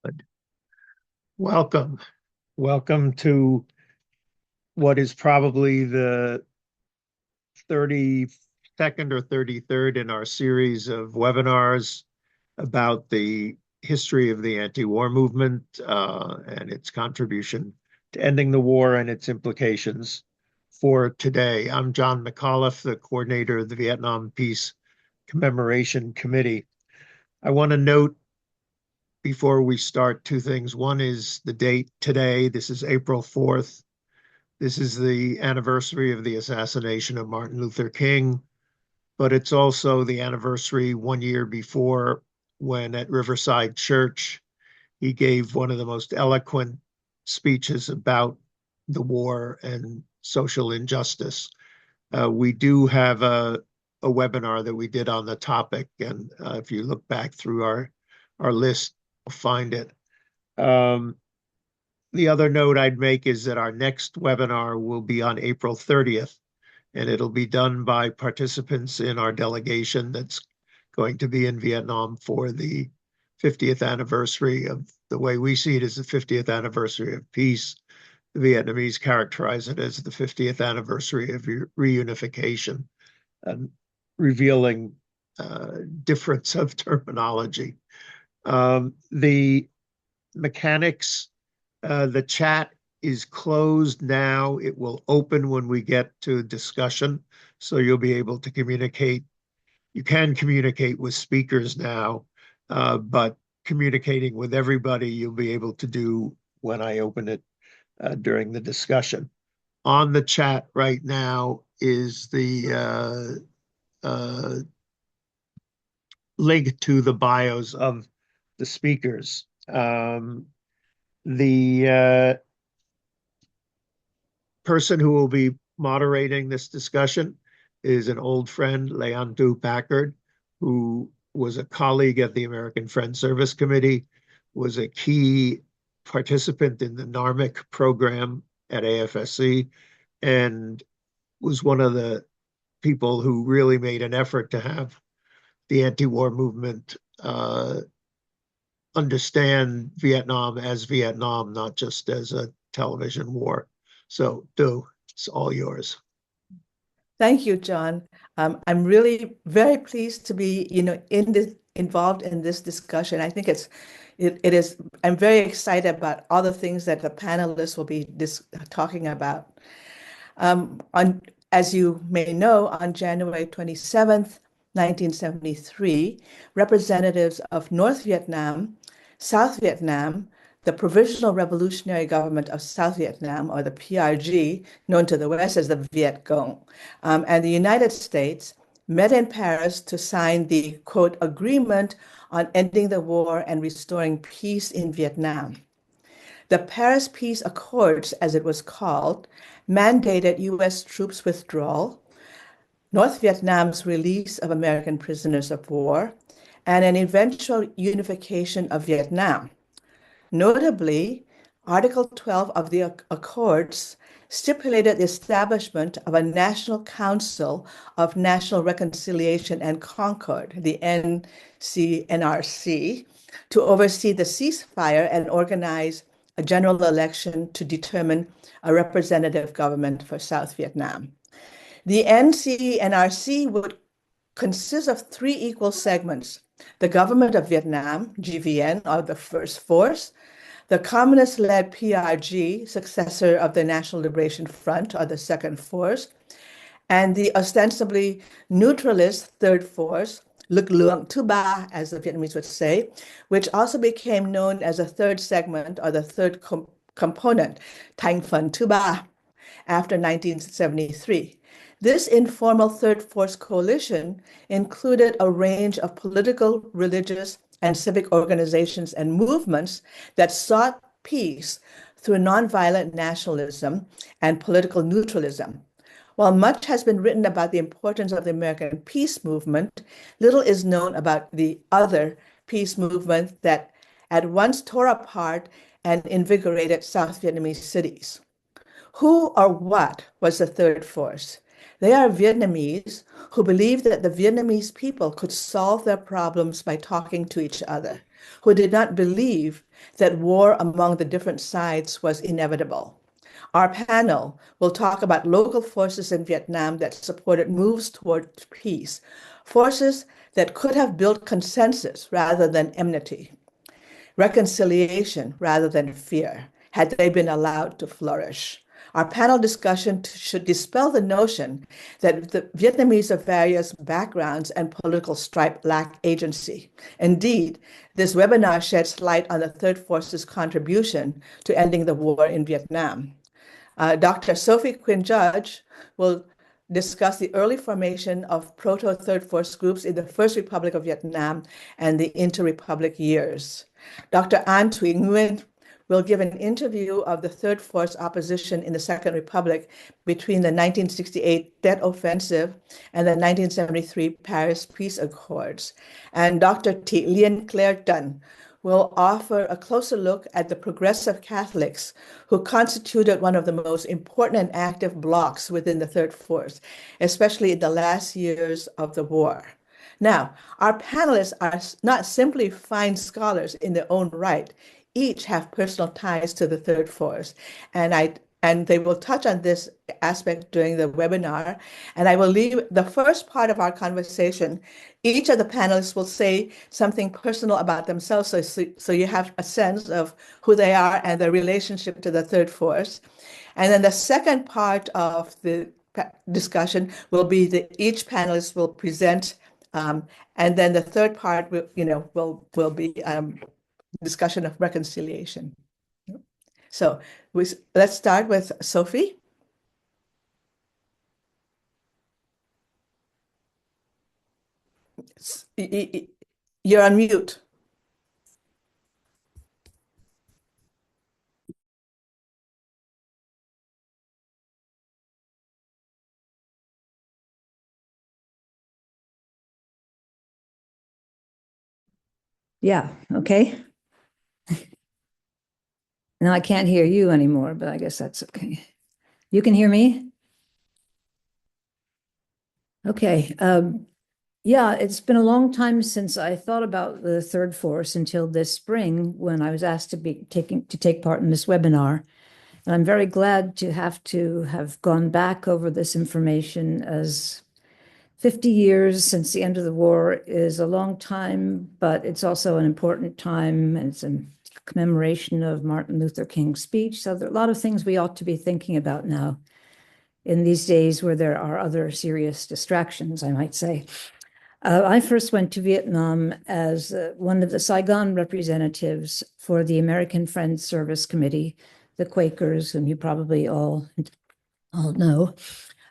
Good. Welcome. Welcome to what is probably the 32nd or 33rd in our series of webinars about the history of the anti-war movement and its contribution to ending the war and its implications for today. I'm John McAuliff, the coordinator of the Vietnam Peace Commemoration Committee. I want to note before we start two things. One is the date today. This is April 4th. This is the anniversary of the assassination of Martin Luther King, but it's also the anniversary 1 year before when at Riverside Church, he gave one of the most eloquent speeches about the war and social injustice. We do have a webinar that we did on the topic, and if you look back through our list, find it. The other note I'd make is that our next webinar will be on April 30th, and it'll be done by participants in our delegation that's going to be in Vietnam for the 50th anniversary of, the way we see it, is the 50th anniversary of peace. The Vietnamese characterize it as the 50th anniversary of reunification, revealing difference of terminology. The mechanics, the chat is closed now. It will open when we get to discussion, so you'll be able to communicate. You can communicate with speakers now, but communicating with everybody you'll be able to do when I open it during the discussion. On the chat right now is the link to the bios of the speakers. The person who will be moderating this discussion is an old friend, Lien Tu Packard, who was a colleague at the American Friends Service Committee, was a key participant in the NARMIC program at AFSC, and was one of the people who really made an effort to have the anti-war movement understand Vietnam as Vietnam, not just as a television war. So, Tu, it's all yours. Thank you, John. I'm really very pleased to be, involved in this discussion. I think it is. I'm very excited about all the things that the panelists will be talking about. As you may know, on January 27th, 1973, representatives of North Vietnam, South Vietnam, the Provisional Revolutionary Government of South Vietnam, or the PRG, known to the West as the Viet Cong, and the United States met in Paris to sign the, quote, agreement on ending the war and restoring peace in Vietnam. The Paris Peace Accords, as it was called, mandated U.S. troops withdrawal, North Vietnam's release of American prisoners of war, and an eventual unification of Vietnam. Notably, Article 12 of the Accords stipulated the establishment of a National Council of National Reconciliation and Concord, the NCNRC, to oversee the ceasefire and organize a general election to determine a representative government for South Vietnam. The NCNRC would consist of three equal segments: the government of Vietnam, GVN, or the First Force, the communist-led PRG, successor of the National Liberation Front, or the Second Force, and the ostensibly neutralist Third Force, Lực lượng thứ ba, as the Vietnamese would say, which also became known as a third segment, or the third component, Thành phần thứ ba, after 1973. This informal Third Force coalition included a range of political, religious, and civic organizations and movements that sought peace through nonviolent nationalism and political neutralism. While much has been written about the importance of the American peace movement, little is known about the other peace movement that at once tore apart and invigorated South Vietnamese cities. Who or what was the Third Force? They are Vietnamese who believed that the Vietnamese people could solve their problems by talking to each other, who did not believe that war among the different sides was inevitable. Our panel will talk about local forces in Vietnam that supported moves toward peace, forces that could have built consensus rather than enmity, reconciliation rather than fear, had they been allowed to flourish. Our panel discussion should dispel the notion that the Vietnamese of various backgrounds and political stripe lack agency. Indeed, this webinar sheds light on the Third Force's contribution to ending the war in Vietnam. Dr. Sophie Quinn-Judge will discuss the early formation of proto-Third Force groups in the First Republic of Vietnam and the inter-republic years. Dr. Anh Tu Nguyen will give an interview of the Third Force opposition in the Second Republic between the 1968 Tet Offensive and the 1973 Paris Peace Accords. And Dr. Lien will offer a closer look at the progressive Catholics who constituted one of the most important and active blocs within the Third Force, especially in the last years of the war. Now, our panelists are not simply fine scholars in their own right. Each have personal ties to the Third Force, and they will touch on this aspect during the webinar. And I will leave the first part of our conversation. Each of the panelists will say something personal about themselves, so you have a sense of who they are and their relationship to the Third Force. And then the second part of the discussion will be that each panelist will present, and then the third part will be discussion of reconciliation. So let's start with Sophie. You're on mute. Yeah, okay. Now I can't hear you anymore, but I guess that's okay. You can hear me? Okay. Yeah, it's been a long time since I thought about the Third Force until this spring when I was asked to take part in this webinar. And I'm very glad to have gone back over this information, as 50 years since the end of the war is a long time, but it's also an important time, and it's a commemoration of Martin Luther King's speech. So there are a lot of things we ought to be thinking about now in these days where there are other serious distractions, I might say. I first went to Vietnam as one of the Saigon representatives for the American Friends Service Committee, the Quakers, whom you probably all know.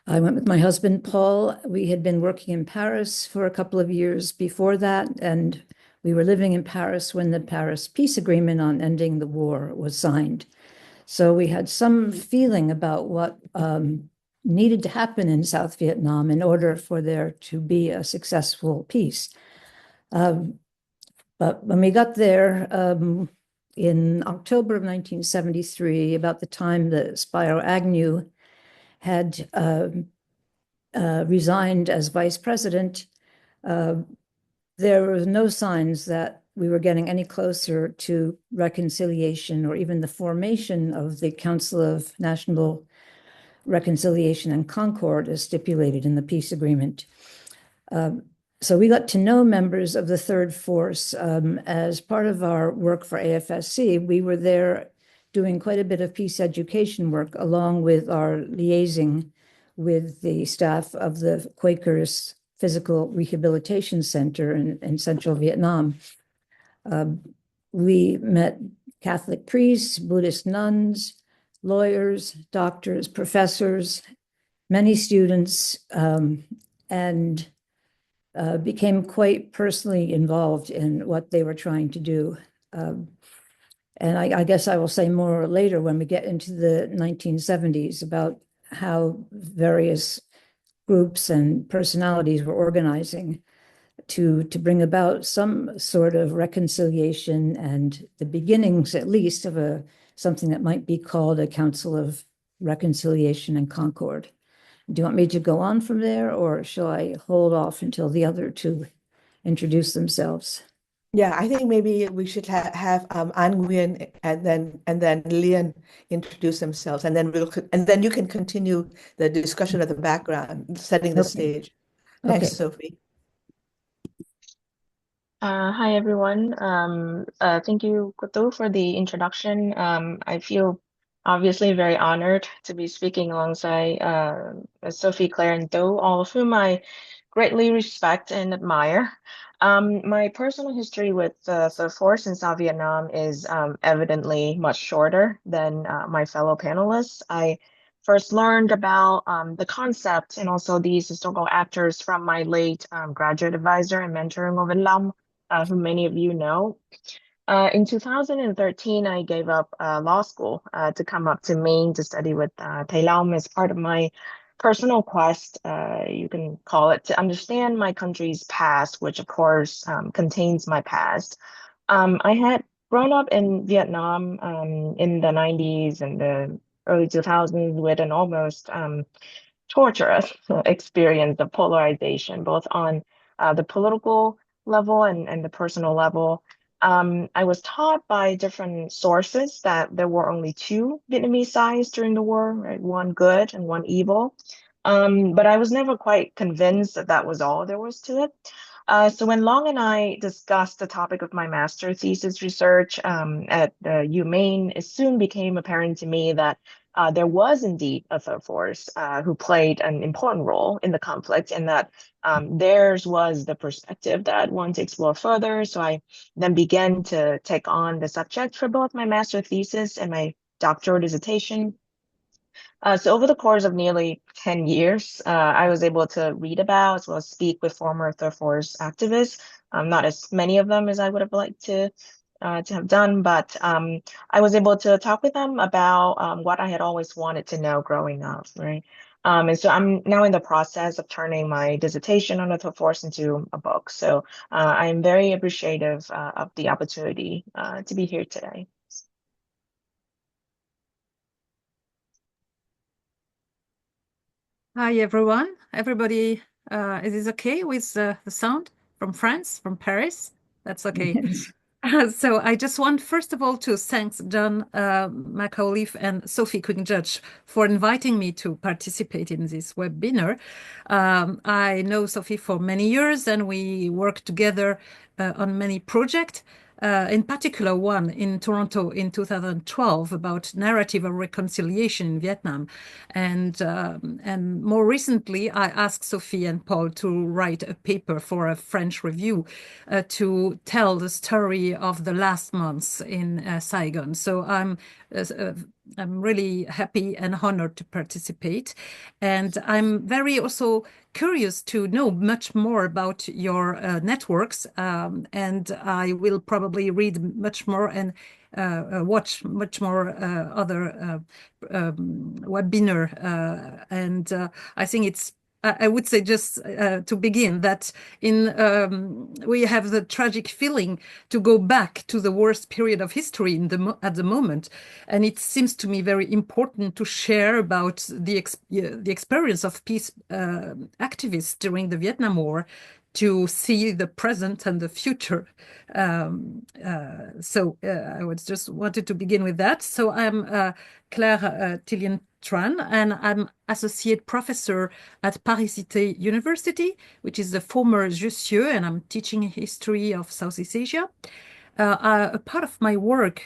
I went with my husband, Paul. We had been working in Paris for a couple of years before that, and we were living in Paris when the Paris Peace Agreement on ending the war was signed. So we had some feeling about what needed to happen in South Vietnam in order for there to be a successful peace. But when we got there in October of 1973, about the time that Spiro Agnew had resigned as vice president, there were no signs that we were getting any closer to reconciliation or even the formation of the Council of National Reconciliation and Concord as stipulated in the peace agreement. So we got to know members of the Third Force as part of our work for AFSC. We were there doing quite a bit of peace education work along with our liaising with the staff of the Quakers Physical Rehabilitation Center in Central Vietnam. We met Catholic priests, Buddhist nuns, lawyers, doctors, professors, many students, and became quite personally involved in what they were trying to do. And I guess I will say more later when we get into the 1970s about how various groups and personalities were organizing to bring about some sort of reconciliation and the beginnings, at least, of something that might be called a Council of Reconciliation and Concord. Do you want me to go on from there, or shall I hold off until the other two introduce themselves? Yeah, I think maybe we should have Anh Nguyen and then Lien introduce themselves, and then you can continue the discussion of the background, setting the Okay. stage. Okay. Thanks, Sophie. Hi everyone. Thank you, Kutu, for the introduction. I feel obviously very honored to be speaking alongside Sophie, Claire, and Do, all of whom I greatly respect and admire. My personal history with the force in South Vietnam is evidently much shorter than my fellow panelists. I first learned about the concept and also these historical actors from my late graduate advisor and mentor, Ngô Văn Long, who many of you know. In 2013, I gave up law school to come up to Maine to study with Thầy Long as part of my personal quest, you can call it, to understand my country's past, which of course contains my past. I had grown up in Vietnam in the 90s and the early 2000s with an almost torturous experience of polarization, both on the political level and the personal level. I was taught by different sources that there were only two Vietnamese sides during the war, right? One good and one evil. But I was never quite convinced that that was all there was to it. So when Long and I discussed the topic of my master thesis research at the U Maine, it soon became apparent to me that there was indeed a third force who played an important role in the conflict, and that theirs was the perspective that I'd want to explore further. So I then began to take on the subject for both my master thesis and my doctoral dissertation. So over the course of nearly 10 years, I was able to read about as well as speak with former third force activists. Not as many of them as I would have liked to have done, but I was able to talk with them about what I had always wanted to know growing up, right? And so I'm now in the process of turning my dissertation on the third force into a book. So I'm very appreciative of the opportunity to be here today. Hi, everyone. Everybody, is this okay with the sound from France, from Paris? That's okay. Yes. So I just want, first of all, to thank John McAuliff and Sophie Quinn-Judge for inviting me to participate in this webinar. I know Sophie for many years, and we work together on many projects. In particular, one in Toronto in 2012 about narrative of reconciliation in Vietnam. And more recently, I asked Sophie and Paul to write a paper for a French review to tell the story of the last months in Saigon. So I'm really happy and honored to participate. And I'm very also curious to know much more about your networks. And I will probably read much more and watch much more other webinar. And I think it's I would say just to begin that we have the tragic feeling to go back to the worst period of history at the moment, and it seems to me very important to share about the experience of peace activists during the Vietnam War, to see the present and the future. So I was just wanted to begin with that. So I'm Claire Tran, and I'm associate professor at Paris Cité University, which is the former Jussieu, and I'm teaching history of Southeast Asia. A part of my work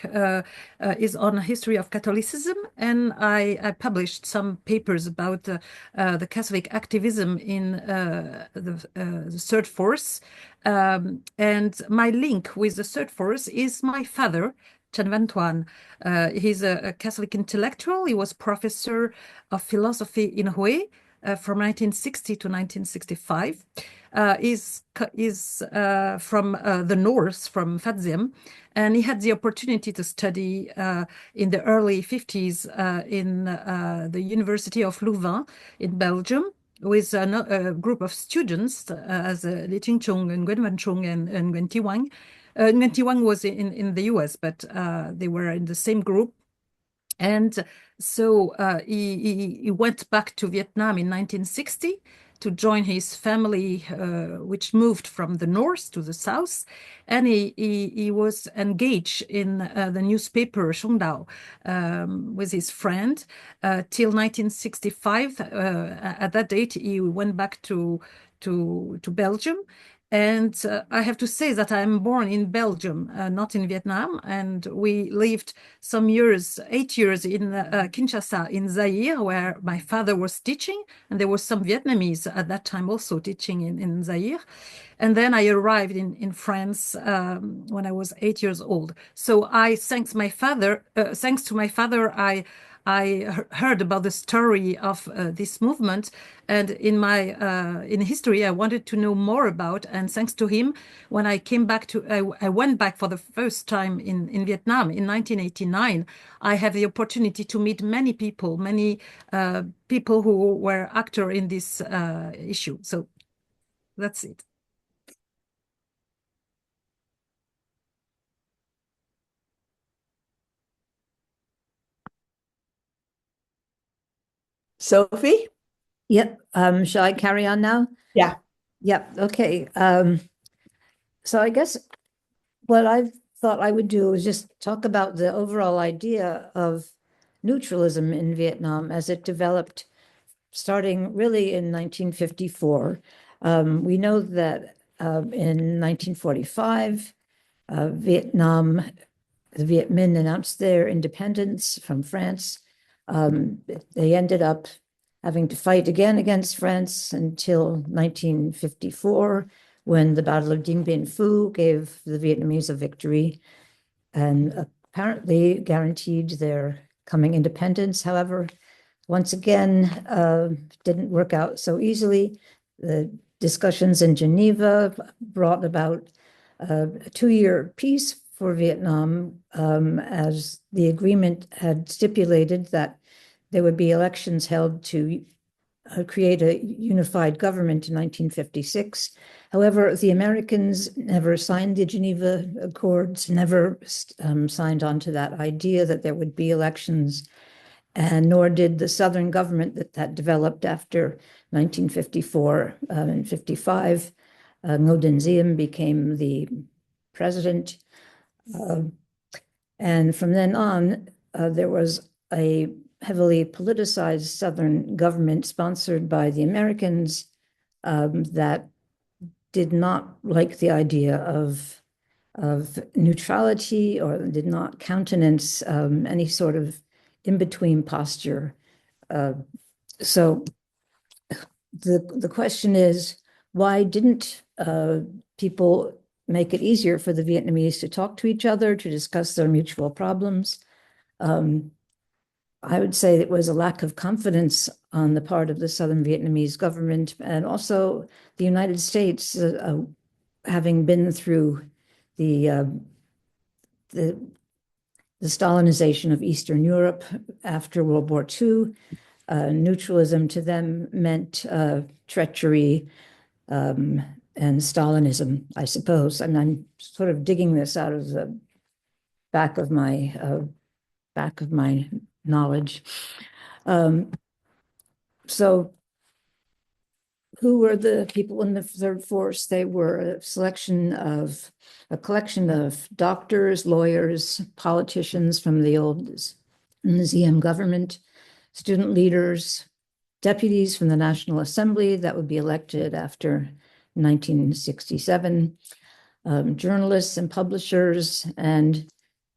is on history of Catholicism, and I published some papers about the Catholic activism in the Third Force. And my link with the Third Force is my father, Trần Văn Thuan. He's a Catholic intellectual. He was professor of philosophy in Huế from 1960 to 1965. Is from the north, from Phat Diem, and he had the opportunity to study in the early 50s in the University of Louvain in Belgium with a group of students as Lê Trinh Trung and Nguyen Van Trung and Nguyen Thi Nguyen. Nguyen Thi Nguyen was in the US, but they were in the same group. And so he went back to Vietnam in 1960 to join his family, which moved from the north to the south. And he was engaged in the newspaper Sông Đào with his friend till 1965. At that date, he went back to Belgium. And I have to say that I'm born in Belgium, not in Vietnam. And we lived some years, 8 years in Kinshasa, in Zaire, where my father was teaching. And there were some Vietnamese at that time also teaching in Zaire. And then I arrived in France when I was 8 years old. So thanks to my father, I heard about the story of this movement, and in history I wanted to know more about. And thanks to him, when I came back I went back for the first time in Vietnam in 1989. I had the opportunity to meet many people who were actors in this issue. So that's it. Sophie? Yep. Shall I carry on now? Yeah. Yep. Okay. So I guess what I thought I would do is just talk about the overall idea of neutralism in Vietnam as it developed starting really in 1954. We know that in 1945, the Viet Minh announced their independence from France. They ended up having to fight again against France until 1954, when the Battle of Dien Bien Phu gave the Vietnamese a victory and apparently guaranteed their coming independence. However, once again, didn't work out so easily. The discussions in Geneva brought about a 2-year peace for Vietnam, as the agreement had stipulated that there would be elections held to create a unified government in 1956. However, the Americans never signed the Geneva Accords, never signed on to that idea that there would be elections, and nor did the Southern government that developed after 1954 and 55. Ngo Dinh Diem became the president. And from then on, there was a heavily politicized Southern government sponsored by the Americans that did not like the idea of neutrality, or did not countenance any sort of in-between posture. So the question is, why didn't people make it easier for the Vietnamese to talk to each other, to discuss their mutual problems? I would say it was a lack of confidence on the part of the Southern Vietnamese government, and also the United States, having been through the Stalinization of Eastern Europe after World War II. Neutralism to them meant treachery and Stalinism, I suppose. And I'm sort of digging this out of the back of my knowledge. So who were the people in the third force? They were a collection of doctors, lawyers, politicians from the old Diem government, student leaders, deputies from the National Assembly that would be elected after 1967, journalists and publishers, and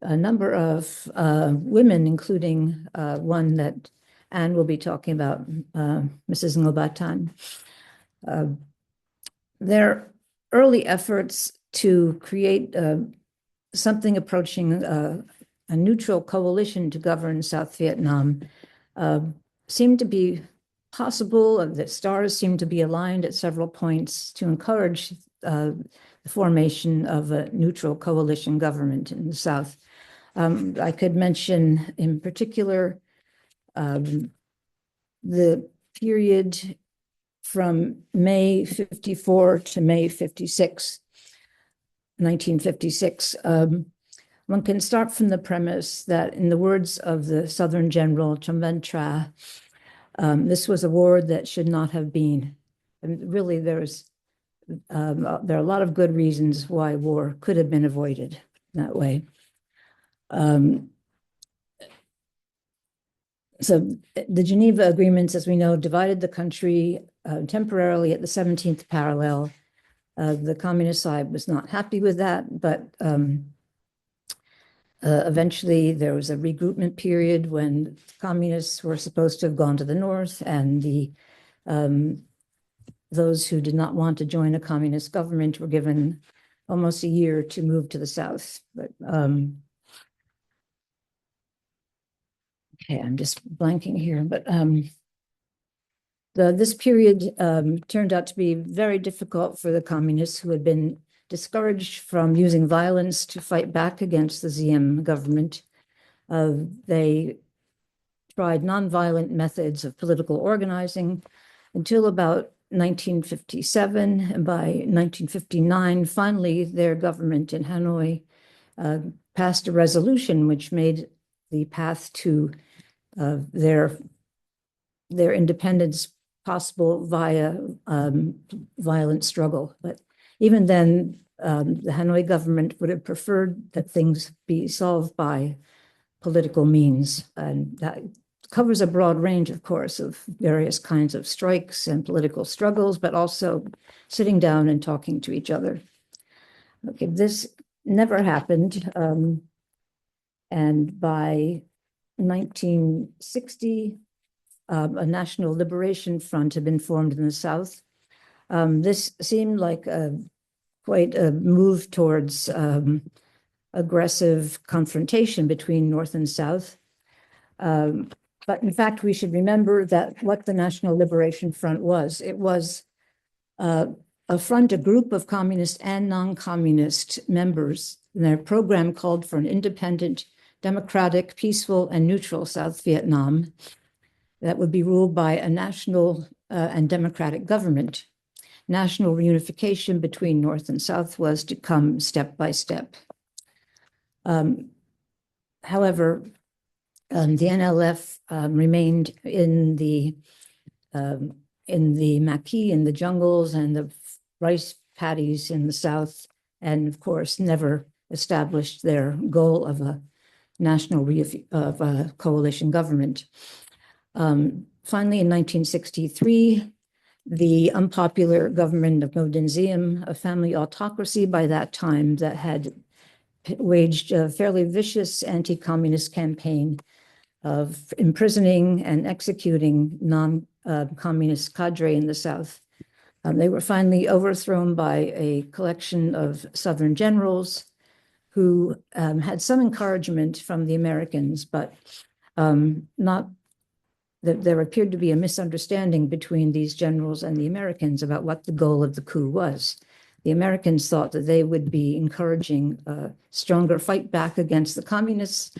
a number of women, including one that Anne will be talking about, Mrs. Ngo Ba Tan. Their early efforts to create something approaching a neutral coalition to govern South Vietnam seemed to be possible. The stars seemed to be aligned at several points to encourage the formation of a neutral coalition government in the South. I could mention in particular the period from May 54 to May 56, 1956, One can start from the premise that, in the words of the Southern General Tran, this was a war that should not have been. And really, there are a lot of good reasons why war could have been avoided that way. So the Geneva Agreements, as we know, divided the country temporarily at the 17th parallel. The communist side was not happy with that, but eventually there was a regroupment period when communists were supposed to have gone to the north, and those who did not want to join a communist government were given almost a year to move to the south. But okay, I'm just blanking here, but this period turned out to be very difficult for the communists, who had been discouraged from using violence to fight back against the Diem government. They tried nonviolent methods of political organizing until about 1957. And by 1959, finally, their government in Hanoi passed a resolution which made the path to their independence possible via violent struggle. But even then, the Hanoi government would have preferred that things be solved by political means. And that covers a broad range, of course, of various kinds of strikes and political struggles, but also sitting down and talking to each other. Okay, this never happened. And by 1960, a National Liberation Front had been formed in the South. This seemed like quite a move towards aggressive confrontation between North and South. But in fact, we should remember that what the National Liberation Front was. It was a group of communist and non-communist members. And their program called for an independent, democratic, peaceful, and neutral South Vietnam that would be ruled by a national and democratic government. National reunification between North and South was to come step by step. However, the NLF remained in the maquis, in the jungles, and the rice paddies in the South, and of course never established their goal of a national coalition government. Finally, in 1963, the unpopular government of Ngo Dinh Diem, a family autocracy by that time that had waged a fairly vicious anti-communist campaign of imprisoning and executing non-communist cadre in the South. They were finally overthrown by a collection of Southern generals who had some encouragement from the Americans, but there appeared to be a misunderstanding between these generals and the Americans about what the goal of the coup was. The Americans thought that they would be encouraging a stronger fight back against the communists,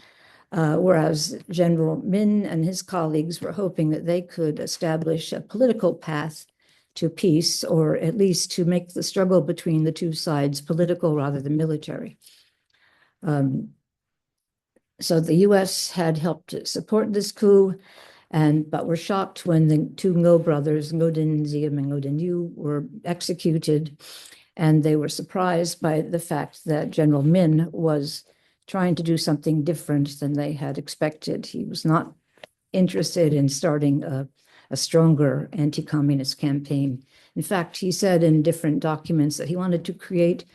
whereas General Minh and his colleagues were hoping that they could establish a political path to peace, or at least to make the struggle between the two sides political rather than military. So the US had helped support this coup, but were shocked when the two Ngo brothers, Ngo Dinh Diem and Ngo Dinh Nhu, were executed. And they were surprised by the fact that General Minh was trying to do something different than they had expected. He was not interested in starting a stronger anti-communist campaign. In fact, he said in different documents that he wanted to create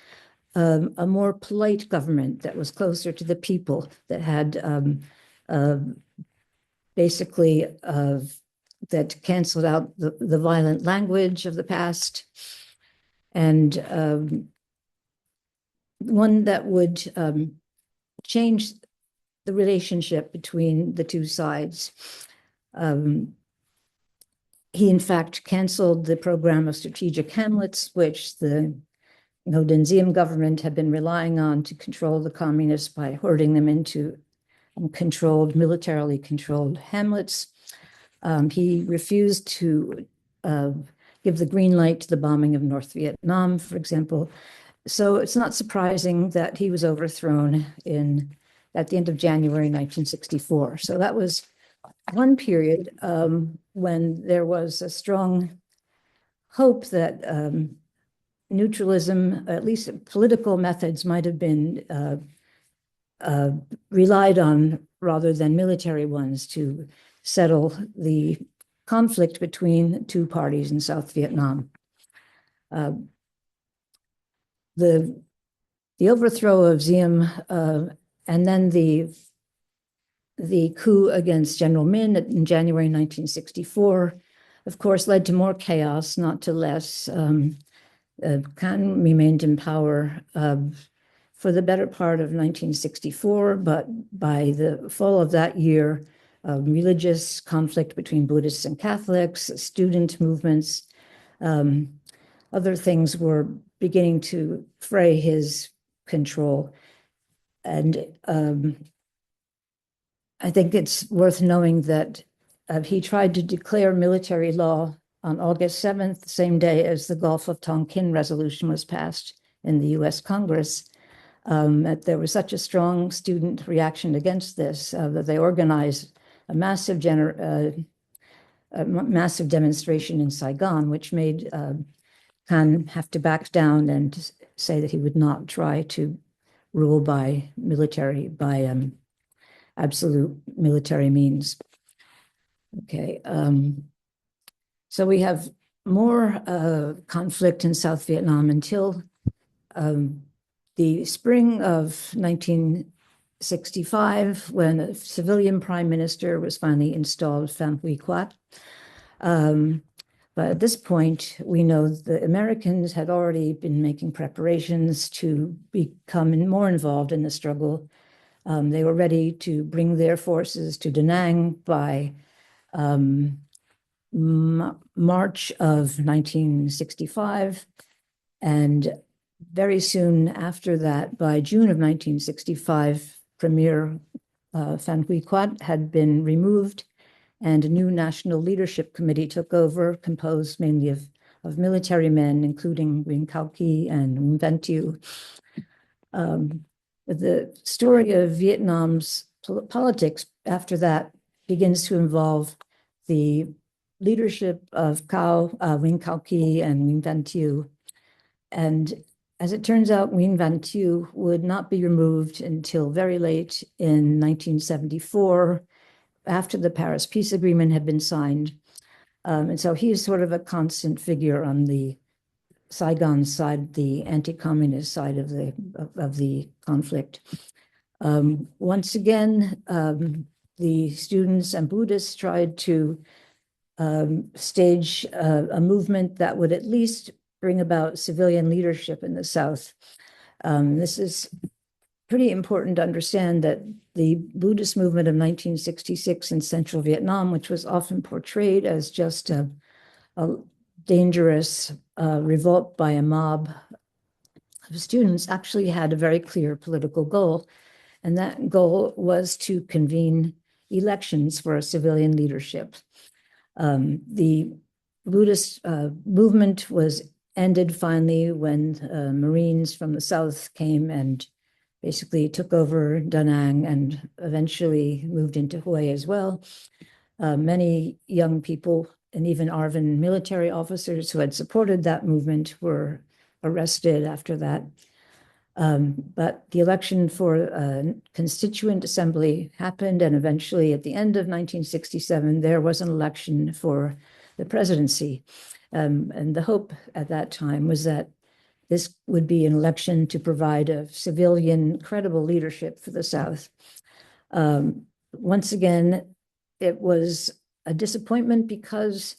a more polite government that was closer to the people, that had basically that canceled out the violent language of the past, and one that would change the relationship between the two sides. He, in fact, canceled the program of strategic hamlets, which the Ngo Dinh Diem government had been relying on to control the communists by herding them into militarily controlled hamlets. He refused to give the green light to the bombing of North Vietnam, for example. So it's not surprising that he was overthrown at the end of January 1964. So that was one period when there was a strong hope that neutralism, at least political methods, might have been relied on rather than military ones to settle the conflict between two parties in South Vietnam. The overthrow of Diem and then the coup against General Minh in January 1964, of course, led to more chaos, not to less. Khan remained in power for the better part of 1964, but by the fall of that year, religious conflict between Buddhists and Catholics, student movements, other things were beginning to fray his control. And I think it's worth knowing that he tried to declare military law on August 7th, the same day as the Gulf of Tonkin resolution was passed in the US Congress. That there was such a strong student reaction against this that they organized a massive demonstration in Saigon, which made Khan have to back down and say that he would not try to rule by absolute military means. Okay, so we have more conflict in South Vietnam until the spring of 1965, when a civilian prime minister was finally installed, Phan Huy Quat. But at this point, we know the Americans had already been making preparations to become more involved in the struggle. They were ready to bring their forces to Da Nang by March of 1965. And very soon after that, by June of 1965, Premier Phan Huy Quat had been removed, and a new National Leadership Committee took over, composed mainly of military men, including Nguyen Cao Ky and Nguyen Van Thieu. The story of Vietnam's politics after that begins to involve the leadership of Nguyen Cao Ky and Nguyen Van Thieu. And as it turns out, Nguyen Van Thieu would not be removed until very late in 1974, after the Paris Peace Agreement had been signed. And so he is sort of a constant figure on the Saigon side, the anti-communist side of the conflict. Once again, the students and Buddhists tried to stage a movement that would at least bring about civilian leadership in the South. This is pretty important to understand that the Buddhist movement of 1966 in central Vietnam, which was often portrayed as just a dangerous revolt by a mob of students, actually had a very clear political goal. And that goal was to convene elections for a civilian leadership. The Buddhist movement was ended finally when Marines from the South came and basically took over Da Nang and eventually moved into Hue as well. Many young people and even ARVN military officers who had supported that movement were arrested after that. But the election for a constituent assembly happened, and eventually at the end of 1967, there was an election for the presidency. And the hope at that time was that this would be an election to provide a civilian, credible leadership for the South. Once again, it was a disappointment because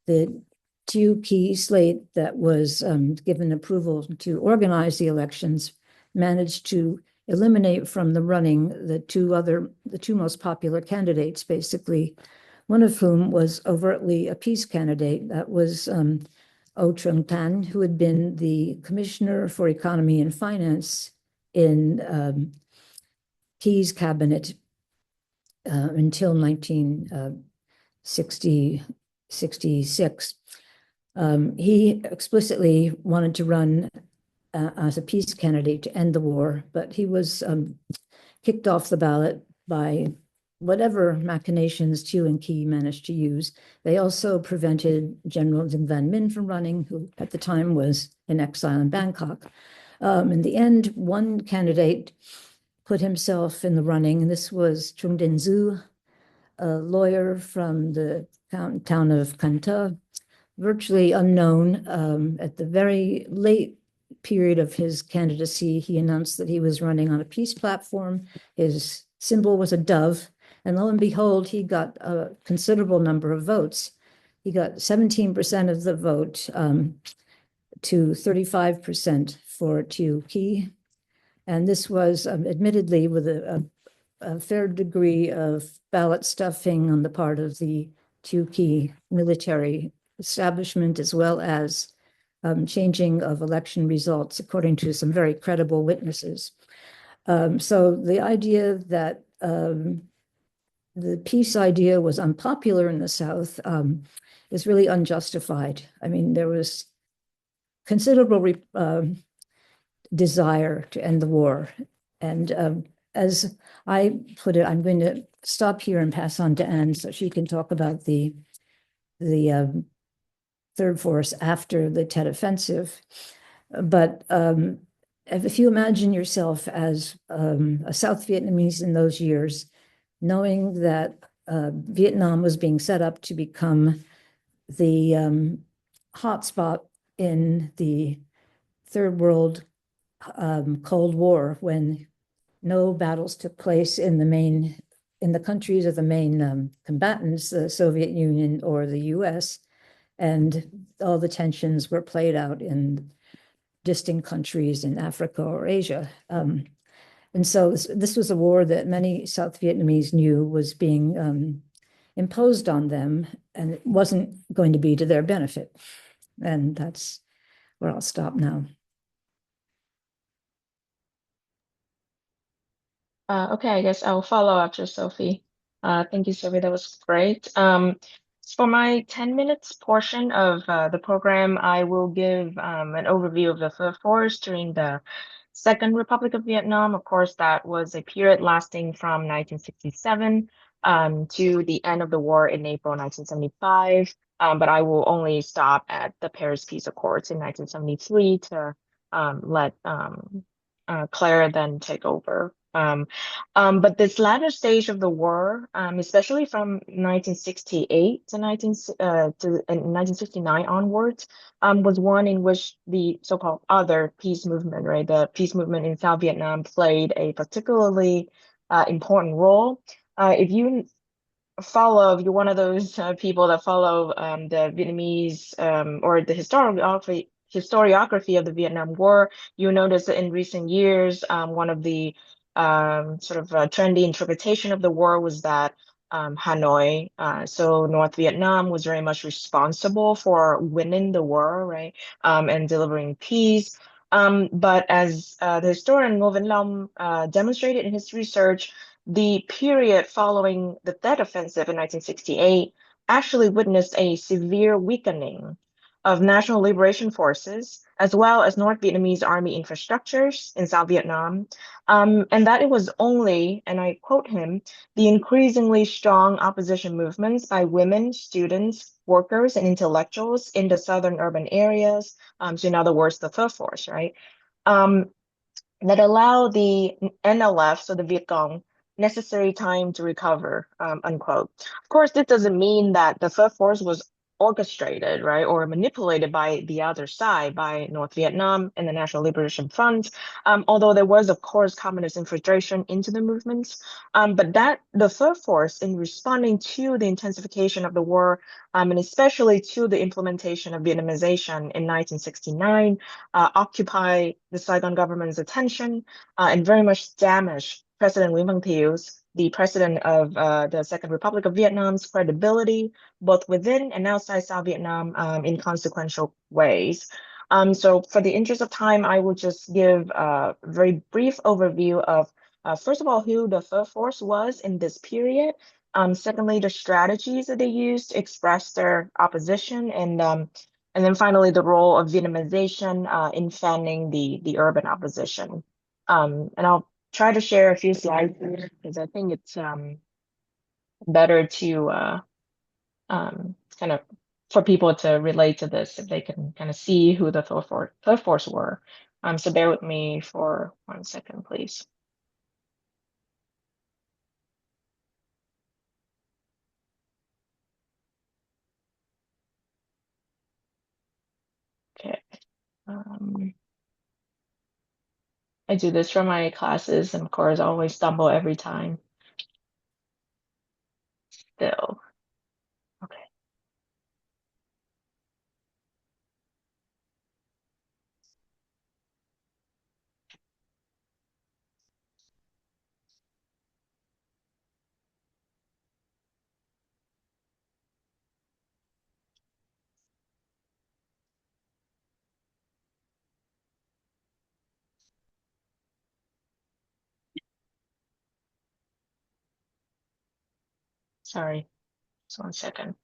the Thieu Ky slate that was given approval to organize the elections managed to eliminate from the running the two most popular candidates, basically, one of whom was overtly a peace candidate. That was O Trung Tan, who had been the Commissioner for Economy and Finance in Key's cabinet until 1966. He explicitly wanted to run as a peace candidate to end the war, but he was kicked off the ballot by whatever machinations Thieu and Key managed to use. They also prevented General Dinh Van Minh from running, who at the time was in exile in Bangkok. In the end, one candidate put himself in the running, and this was Trung Dinh Dzu, a lawyer from the town of Kanta, virtually unknown. At the very late period of his candidacy, he announced that he was running on a peace platform. His symbol was a dove, and lo and behold, he got a considerable number of votes. He got 17% of the vote to 35% for Thieu Key. And this was admittedly with a fair degree of ballot stuffing on the part of the Thieu Key military establishment, as well as changing of election results according to some very credible witnesses. So the idea that the peace idea was unpopular in the South is really unjustified. I mean, there was considerable desire to end the war. And as I put it, I'm going to stop here and pass on to Anne so she can talk about the Third Force after the Tet Offensive. But if you imagine yourself as a South Vietnamese in those years, knowing that Vietnam was being set up to become the hotspot in the Third World Cold War, when no battles took place in the countries of the main combatants, the Soviet Union or the US, and all the tensions were played out in distant countries in Africa or Asia. And so this was a war that many South Vietnamese knew was being imposed on them, and it wasn't going to be to their benefit. And that's where I'll stop now. Okay, I guess I'll follow after Sophie. Thank you, Sophie. That was great. For my 10 minutes portion of the program, I will give an overview of the Third Force during the Second Republic of Vietnam. Of course, that was a period lasting from 1967 to the end of the war in April 1975. But I will only stop at the Paris Peace Accords in 1973 to let Claire then take over. But this latter stage of the war, especially from 1968 to 1969 onwards, was one in which the so-called other peace movement, right, the peace movement in South Vietnam played a particularly important role. If you're one of those people that follow the Vietnamese or the historiography of the Vietnam War, you notice that in recent years, one of the trendy interpretation of the war was that Hanoi, so North Vietnam, was very much responsible for winning the war, right, and delivering peace. But as the historian Ngô Văn Long demonstrated in his research, the period following the Tet Offensive in 1968 actually witnessed a severe weakening of national liberation forces, as well as North Vietnamese army infrastructures in South Vietnam, and that it was only, and I quote him, the increasingly strong opposition movements by women, students, workers, and intellectuals in the southern urban areas, so in other words, the Third Force, right, that allow the NLF, so the Viet Cong, necessary time to recover, unquote. Of course, this doesn't mean that the Third Force was orchestrated, right, or manipulated by the other side, by North Vietnam and the National Liberation Front, although there was, of course, communist infiltration into the movements. But that the Third Force, in responding to the intensification of the war, and especially to the implementation of Vietnamization in 1969, occupy the Saigon government's attention and very much damage President Nguyễn Văn Thieu's, the president of the Second Republic of Vietnam's, credibility, both within and outside South Vietnam, in consequential ways. So for the interest of time, I will just give a very brief overview of, first of all, who the Third Force was in this period. Secondly, the strategies that they used to express their opposition, and And then finally, the role of Vietnamization in fanning the urban opposition. And I'll try to share a few slides here because I think it's better to kind of for people to relate to this if they can kind of see who the third force were. So bear with me for 1 second, please. Okay. I do this for my classes, and of course, I always stumble every time. Still. Okay. Sorry, just 1 second.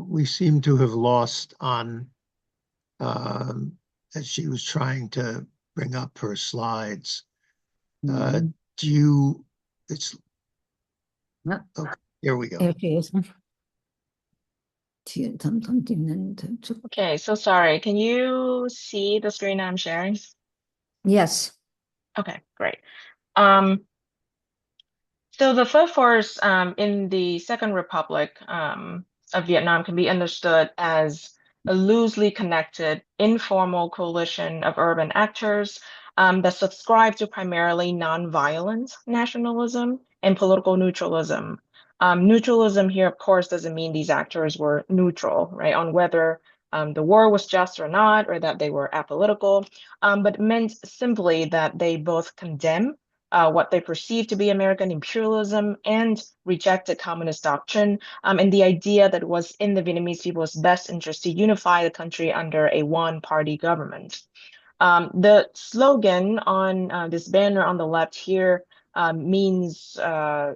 We seem to have lost on as she was trying to bring up her slides. Do you, it's, Yeah. okay, here we go. Okay. Okay, so sorry. Can you see the screen I'm sharing? Yes. Okay, great. So the third force in the Second Republic of Vietnam can be understood as a loosely connected, informal coalition of urban actors that subscribe to primarily nonviolent nationalism and political neutralism. Neutralism here, of course, doesn't mean these actors were neutral, right, on whether the war was just or not, or that they were apolitical, but meant simply that they both condemn what they perceived to be American imperialism and rejected communist doctrine, and the idea that it was in the Vietnamese people's best interest to unify the country under a one-party government. The slogan on this banner on the left here means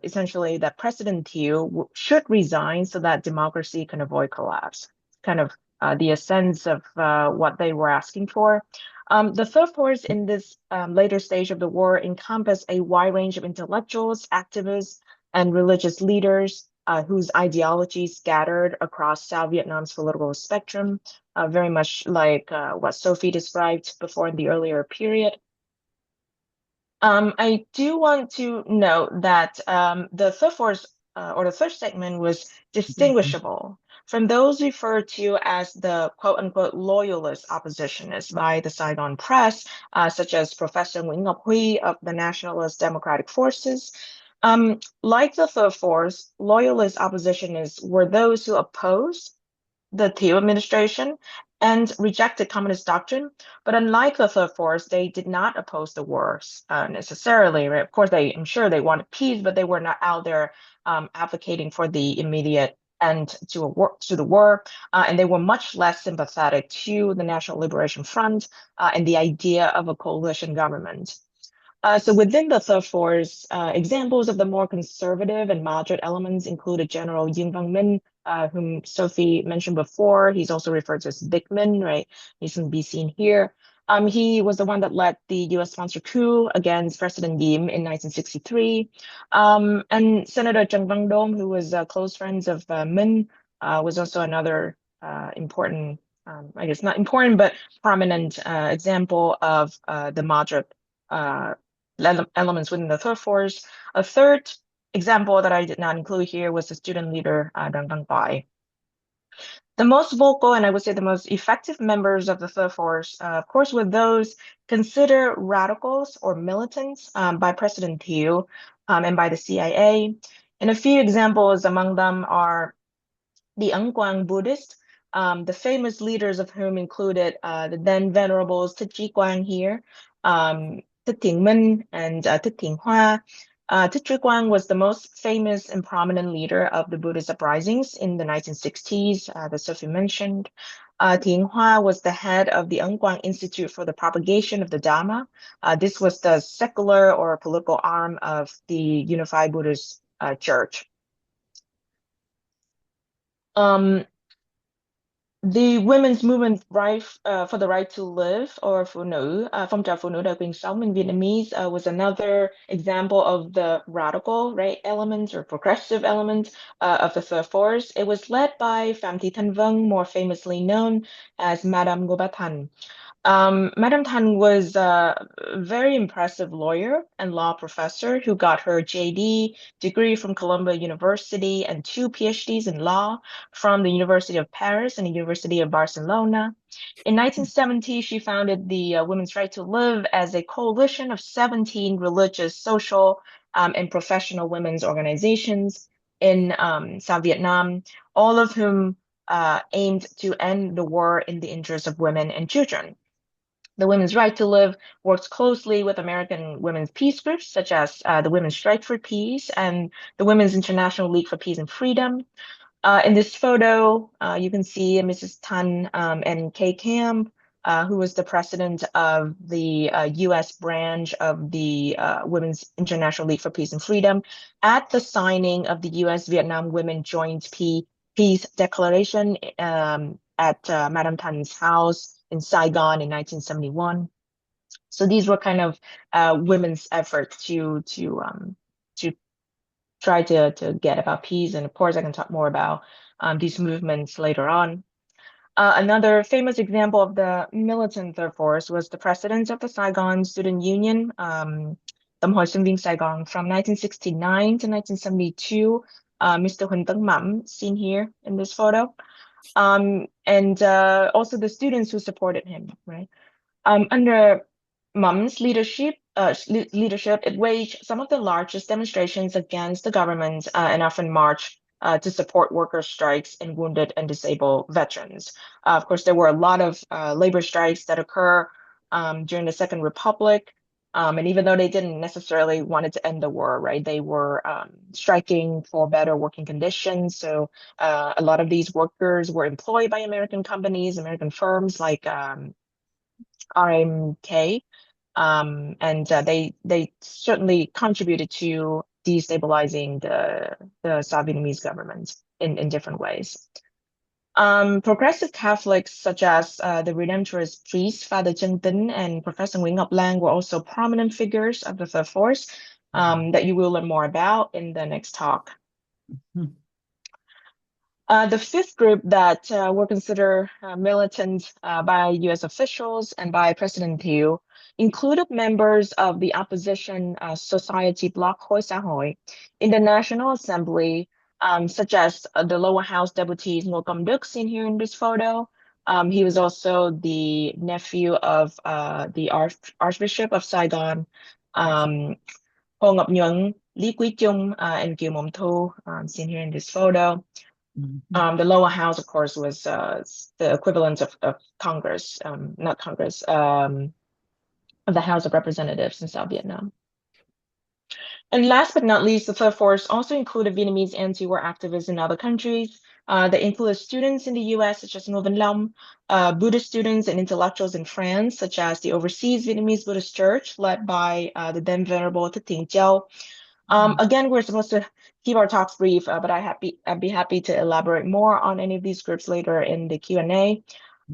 essentially that President Thieu should resign so that democracy can avoid collapse. Kind of the essence of what they were asking for. The third force in this later stage of the war encompassed a wide range of intellectuals, activists, and religious leaders whose ideologies scattered across South Vietnam's political spectrum, very much like what Sophie described before in the earlier period. I do want to note that the third force or the third segment was distinguishable from those referred to as the quote unquote loyalist oppositionists by the Saigon press, such as Professor Nguyễn Ngọc Huy of the Nationalist Democratic Forces. Like the third force, loyalist oppositionists were those who opposed the Thieu administration and rejected communist doctrine. But unlike the third force, they did not oppose the wars necessarily. Right? Of course, I'm sure they wanted peace, but they were not out there advocating for the immediate end to the war, and they were much less sympathetic to the National Liberation Front and the idea of a coalition government. So within the third force, examples of the more conservative and moderate elements included General Yin Vang Min, whom Sophie mentioned before. He's also referred to as Big Min, right? He can be seen here. He was the one that led the US-sponsored coup against President Diem in 1963. And Senator Trần Văn Đom, who was close friends of Min, was also another important, I guess not important, but prominent example of the moderate elements within the third force. A third example that I did not include here was the student leader, Dang Dang Bai. The most vocal and I would say the most effective members of the third force, of course, were those considered radicals or militants by President Thieu and by the CIA. And a few examples among them are the Ấn Quang Buddhists, the famous leaders of whom included the then venerables Thích Quang here, Thích Thiện Minh, and Thích Thiện Hoa. Thích Quang was the most famous and prominent leader of the Buddhist uprisings in the 1960s that Sophie mentioned. Thiện Hoa was the head of the Ấn Quang Institute for the Propagation of the Dharma. This was the secular or political arm of the Unified Buddhist Church. The women's movement for the right to live, or phụ nữ, phong trào phụ nữ đòi quyền sống in Vietnamese, was another example of the radical element or progressive element of the third force. It was led by Phạm Thị Thanh Vân, more famously known as Madame Ngo Ba Thanh. Madame Thanh was a very impressive lawyer and law professor who got her JD degree from Columbia University and 2 PhDs in law from the University of Paris and the University of Barcelona. In 1970, she founded the Women's Right to Live as a coalition of 17 religious, social, and professional women's organizations in South Vietnam, all of whom aimed to end the war in the interest of women and children. The Women's Right to Live works closely with American women's peace groups, such as the Women's Strike for Peace and the Women's International League for Peace and Freedom. In this photo, you can see Mrs. Thanh and Kay Camp, who was the president of the U.S. branch of the Women's International League for Peace and Freedom, at the signing of the U.S.-Vietnam Women Joint Peace Declaration at Madame Than's house in Saigon in 1971. So these were kind of women's efforts to try to get about peace. And of course, I can talk more about these movements later on. Another famous example of the militant third force was the president of the Saigon Student Union, Tổng hội Sinh viên Sài Gòn, from 1969 to 1972, Mr. Huỳnh Tấn Mẩm, seen here in this photo. And also the students who supported him, right? Under Mum's leadership, it waged some of the largest demonstrations against the government and often marched to support worker strikes and wounded and disabled veterans. Of course, there were a lot of labor strikes that occur during the Second Republic. And even though they didn't necessarily wanted to end the war, right, they were striking for better working conditions. So a lot of these workers were employed by American companies, American firms like RMK, and they certainly contributed to destabilizing the South Vietnamese government in different ways. Progressive Catholics such as the Redemptorist priest Father Trân Tín and Professor Nguyễn Ngọc Lan were also prominent figures of the third force that you will learn more about in the next talk. The fifth group that were considered militant by U.S. officials and by President Thieu included members of the opposition society bloc Khối Xã Hội in the National Assembly, such as the lower house deputies Ngô Công Đức, seen here in this photo. He was also the nephew of the Archbishop of Saigon, Hồ Ngọc Nhuận, Lý Quý Chung, and Kiều Mộng Thu, seen here in this photo. The lower house, of course, was the equivalent of Congress, not Congress, of the House of Representatives in South Vietnam. And last but not least, the third force also included Vietnamese anti-war activists in other countries. They included students in the US, such as Ngô Văn Long, Buddhist students and intellectuals in France, such as the Overseas Vietnamese Buddhist Church, led by the then Venerable Thích Thiện Châu. Again, we're supposed to keep our talks brief, but I'd be happy to elaborate more on any of these groups later in the Q&A.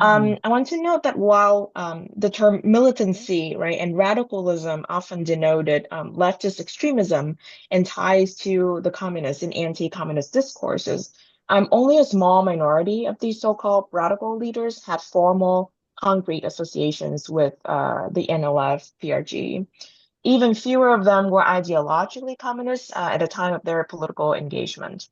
I want to note that while the term militancy, right, and radicalism often denoted leftist extremism and ties to the communists in anti-communist discourses, only a small minority of these so-called radical leaders had formal, concrete associations with the NLF, PRG. Even fewer of them were ideologically communist at the time of their political engagement.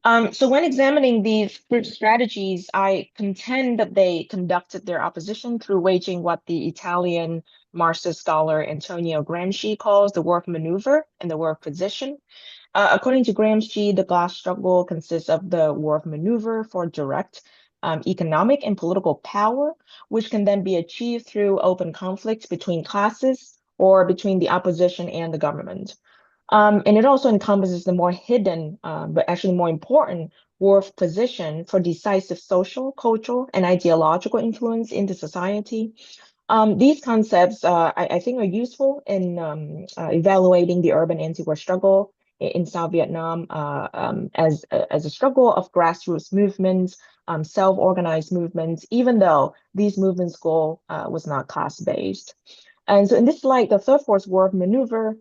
So when examining these group strategies, I contend that they conducted their opposition through waging what the Italian Marxist scholar Antonio Gramsci calls the war of maneuver and the war of position. According to Gramsci, the class struggle consists of the war of maneuver for direct economic and political power, which can then be achieved through open conflicts between classes or between the opposition and the government. And it also encompasses the more hidden, but actually more important war of position for decisive social, cultural, and ideological influence into society. These concepts, I think, are useful in evaluating the urban anti-war struggle in South Vietnam as a struggle of grassroots movements, self-organized movements, even though these movements' goal was not class-based. And so in this light, the Third Force War of Maneuver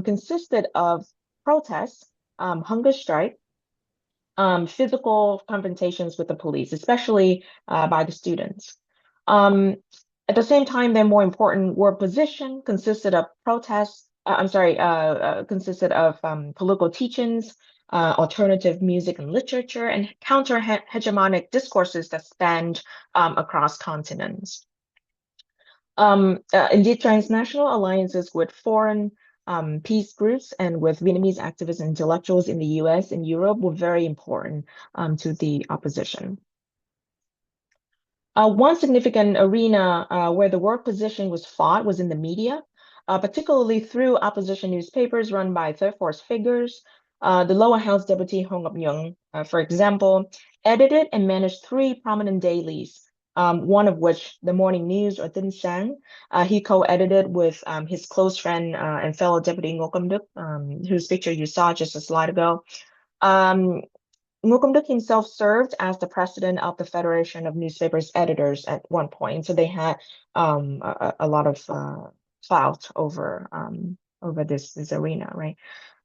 consisted of protests, hunger strike, physical confrontations with the police, especially by the students. At the same time, their more important war position consisted of protests, consisted of political teachings, alternative music and literature, and counter-hegemonic discourses that spanned across continents. Indeed, transnational alliances with foreign peace groups and with Vietnamese activists and intellectuals in the US and Europe were very important to the opposition. One significant arena where the war position was fought was in the media, particularly through opposition newspapers run by Third Force figures. The Lower House Deputy Hong Ngọc-Nhuận, for example, edited and managed 3 prominent dailies, one of which, the Morning News or Tin Sang, he co-edited with his close friend and fellow Deputy Ngô Công Đức, whose picture you saw just a slide ago. Ngô Công Đức himself served as the president of the Federation of Newspapers Editors at one point, so they had a lot of clout over this arena, right?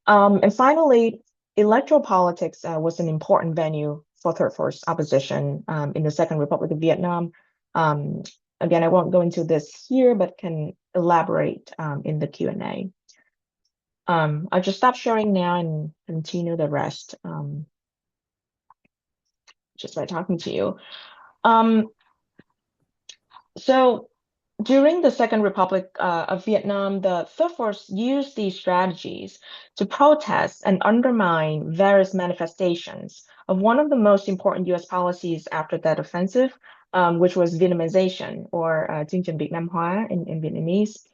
And finally, electoral politics was an important venue for Third Force opposition in the Second Republic of Vietnam. Again, I won't go into this here, but can elaborate in the Q&A. I'll just stop sharing now and continue the rest just by talking to you. So during the Second Republic of Vietnam, the Third Force used these strategies to protest and undermine various manifestations of one of the most important US policies after that offensive, which was Vietnamization, or Chương trình Việt Nam hóa in Vietnamese.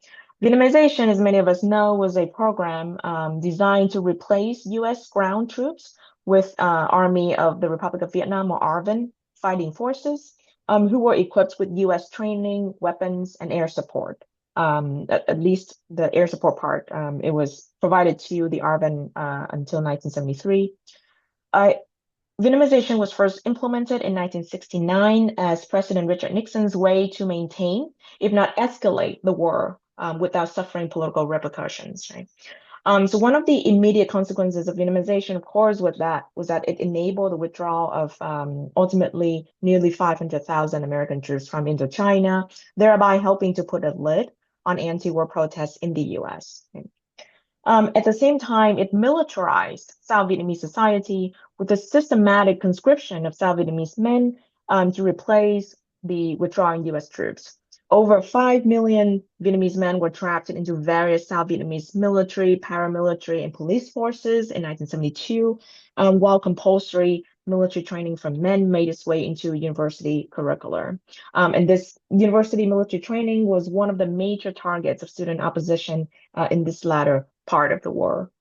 Vietnamization, as many of us know, was a program designed to replace US ground troops with Army of the Republic of Vietnam, or ARVN, fighting forces, who were equipped with US training, weapons, and air support. At least the air support part, it was provided to the ARVN until 1973. Vietnamization was first implemented in 1969 as President Richard Nixon's way to maintain, if not escalate, the war without suffering political repercussions, right? So one of the immediate consequences of Vietnamization, of course, was that it enabled the withdrawal of ultimately nearly 500,000 American troops from Indochina, thereby helping to put a lid on anti-war protests in the US. At the same time, it militarized South Vietnamese society with the systematic conscription of South Vietnamese men to replace the withdrawing US troops. Over 5 million Vietnamese men were trapped into various South Vietnamese military, paramilitary, and police forces in 1972, while compulsory military training for men made its way into university curricula. And this university military training was one of the major targets of student opposition in this latter part of the war.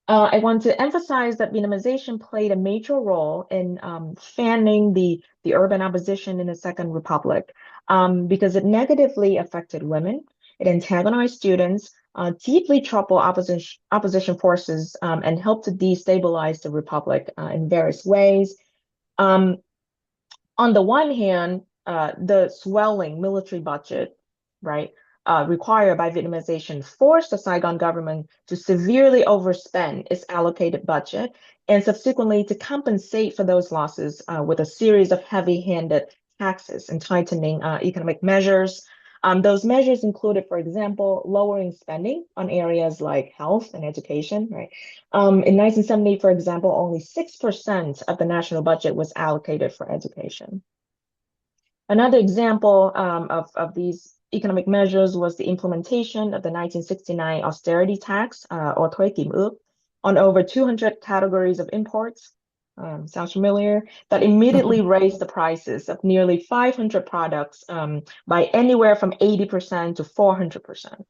I want to emphasize that Vietnamization played a major role in fanning the urban opposition in the Second Republic because it negatively affected women, it antagonized students, deeply troubled opposition forces, and helped to destabilize the Republic in various ways. On the one hand, the swelling military budget, right, required by Vietnamization forced the Saigon government to severely overspend its allocated budget and subsequently to compensate for those losses with a series of heavy-handed taxes and tightening economic measures. Those measures included, for example, lowering spending on areas like health and education, right? In 1970, for example, only 6% of the national budget was allocated for education. Another example of these economic measures was the implementation of the 1969 austerity tax, or Thuy Nguyen, on over 200 categories of imports. Sounds familiar? That immediately raised the prices of nearly 500 products by anywhere from 80% to 400%.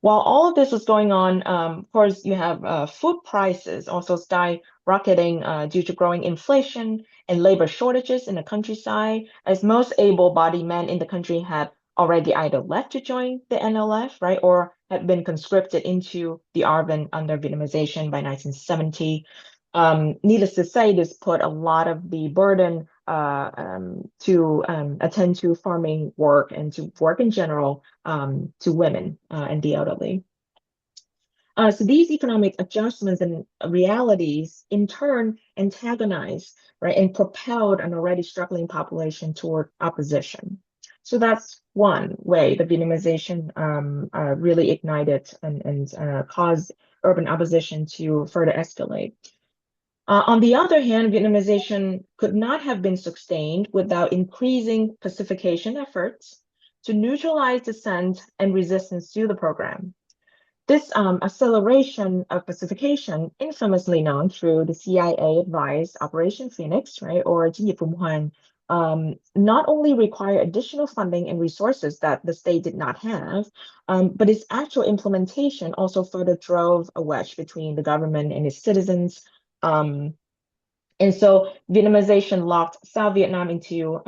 While all of this was going on, of course, you have food prices also skyrocketing due to growing inflation and labor shortages in the countryside, as most able-bodied men in the country had already either left to join the NLF, right, or had been conscripted into the army under Vietnamization by 1970. Needless to say, this put a lot of the burden to attend to farming work and to work in general to women and the elderly. So these economic adjustments and realities in turn antagonized, right, and propelled an already struggling population toward opposition. So that's one way the Vietnamization really ignited and caused urban opposition to further escalate. On the other hand, Vietnamization could not have been sustained without increasing pacification efforts to neutralize dissent and resistance to the program. This acceleration of pacification, infamously known through the CIA-advised Operation Phoenix, right, or Chiến dịch Phùng Hoàng, not only require additional funding and resources that the state did not have, but its actual implementation also further drove a wedge between the government and its citizens. And so Vietnamization locked South Vietnam into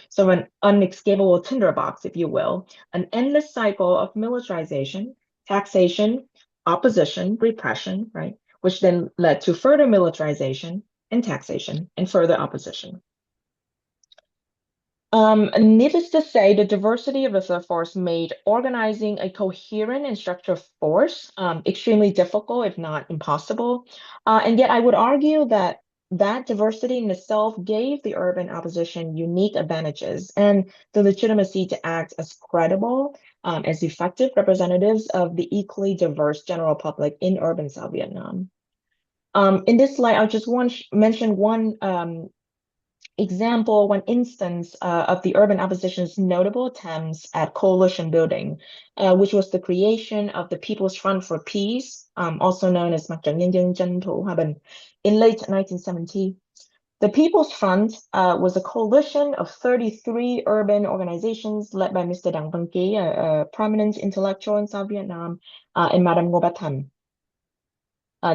sort of an unescapable tinderbox, if you will, an endless cycle of militarization, taxation, opposition, repression, right, which then led to further militarization and taxation and further opposition. Needless to say, the diversity of the third force made organizing a coherent and structured force extremely difficult, if not impossible. And yet I would argue that that diversity in itself gave the urban opposition unique advantages and the legitimacy to act as credible, as effective representatives of the equally diverse general public in urban South Vietnam. In this slide, I just want to mention one example, one instance of the urban opposition's notable attempts at coalition building, which was the creation of the People's Front for Peace, also known as Mặt trận Nhân dân Chân Thủ Hòa Bình, in late 1970. The People's Front was a coalition of 33 urban organizations led by Mr. Đặng Văn Ký, a prominent intellectual in South Vietnam, and Madam Ngo Bat Thanh,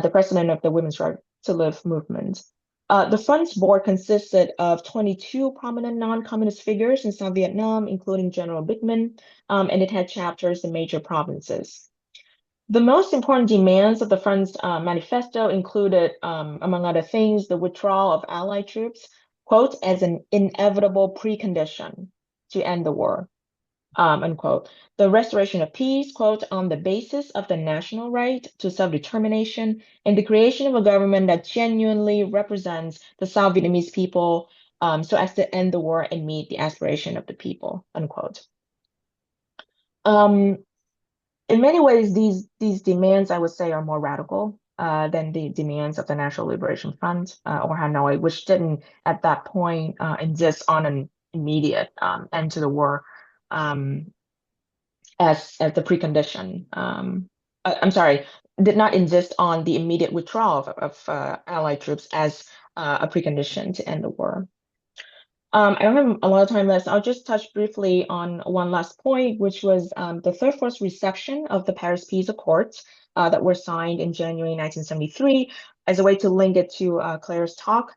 the president of the Women's Right to Live movement. The Front's board consisted of 22 prominent non-communist figures in South Vietnam, including General Bigman, and it had chapters in major provinces. The most important demands of the Front's manifesto included, among other things, the withdrawal of Allied troops, quote, as an inevitable precondition to end the war, unquote. The restoration of peace, quote, on the basis of the national right to self-determination and the creation of a government that genuinely represents the South Vietnamese people so as to end the war and meet the aspiration of the people, unquote. In many ways, these demands, I would say, are more radical than the demands of the National Liberation Front or Hanoi, which didn't at that point insist on an immediate end to the war as the precondition. I'm sorry, did not insist on the immediate withdrawal of Allied troops as a precondition to end the war. I don't have a lot of time left. I'll just touch briefly on one last point, which was the Third Force reception of the Paris Peace Accords that were signed in January 1973 as a way to link it to Claire's talk.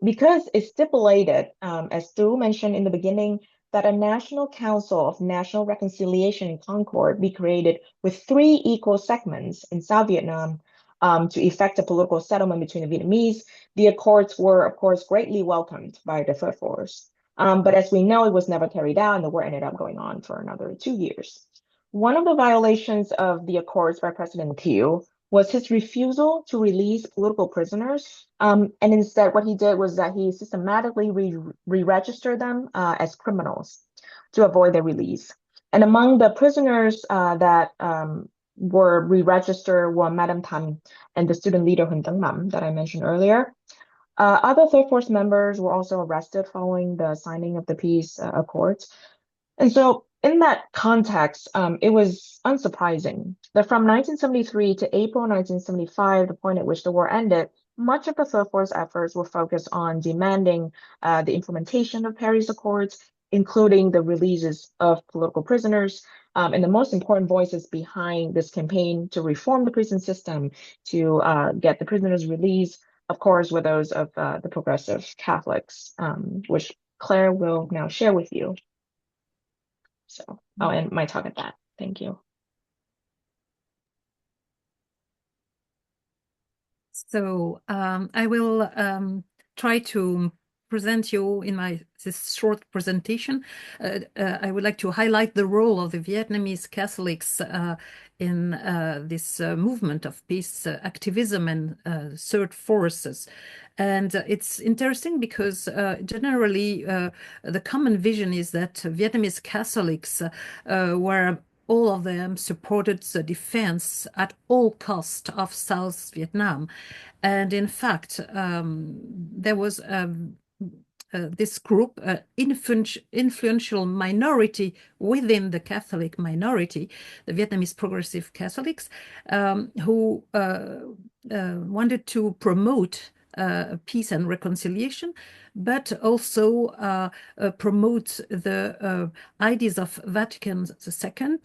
Because it stipulated, as Thu mentioned in the beginning, that a National Council of National Reconciliation and Concord be created with 3 equal segments in South Vietnam to effect a political settlement between the Vietnamese. The accords were, of course, greatly welcomed by the Third Force. But as we know, it was never carried out, and the war ended up going on for another 2 years. One of the violations of the accords by President Thieu was his refusal to release political prisoners. And instead, what he did was that he systematically re-registered them as criminals to avoid their release. And among the prisoners that were re-registered were Madam Tan and the student leader Hun Teng Mam that I mentioned earlier. Other Third Force members were also arrested following the signing of the peace accords. And so in that context, it was unsurprising that from 1973 to April 1975, the point at which the war ended, much of the Third Force efforts were focused on demanding the implementation of Paris Accords, including the releases of political prisoners. And the most important voices behind this campaign to reform the prison system, to get the prisoners released, of course, were those of the progressive Catholics, which Claire will now share with you. So I'll end my talk at that. Thank you. So I will try to present you in this short presentation. I would like to highlight the role of the Vietnamese Catholics in this movement of peace activism and third forces. And it's interesting because generally the common vision is that Vietnamese Catholics were all of them supported the defense at all cost of South Vietnam. And in fact, there was this group, influential minority within the Catholic minority, the Vietnamese progressive Catholics, who wanted to promote peace and reconciliation, but also promote the ideas of Vatican II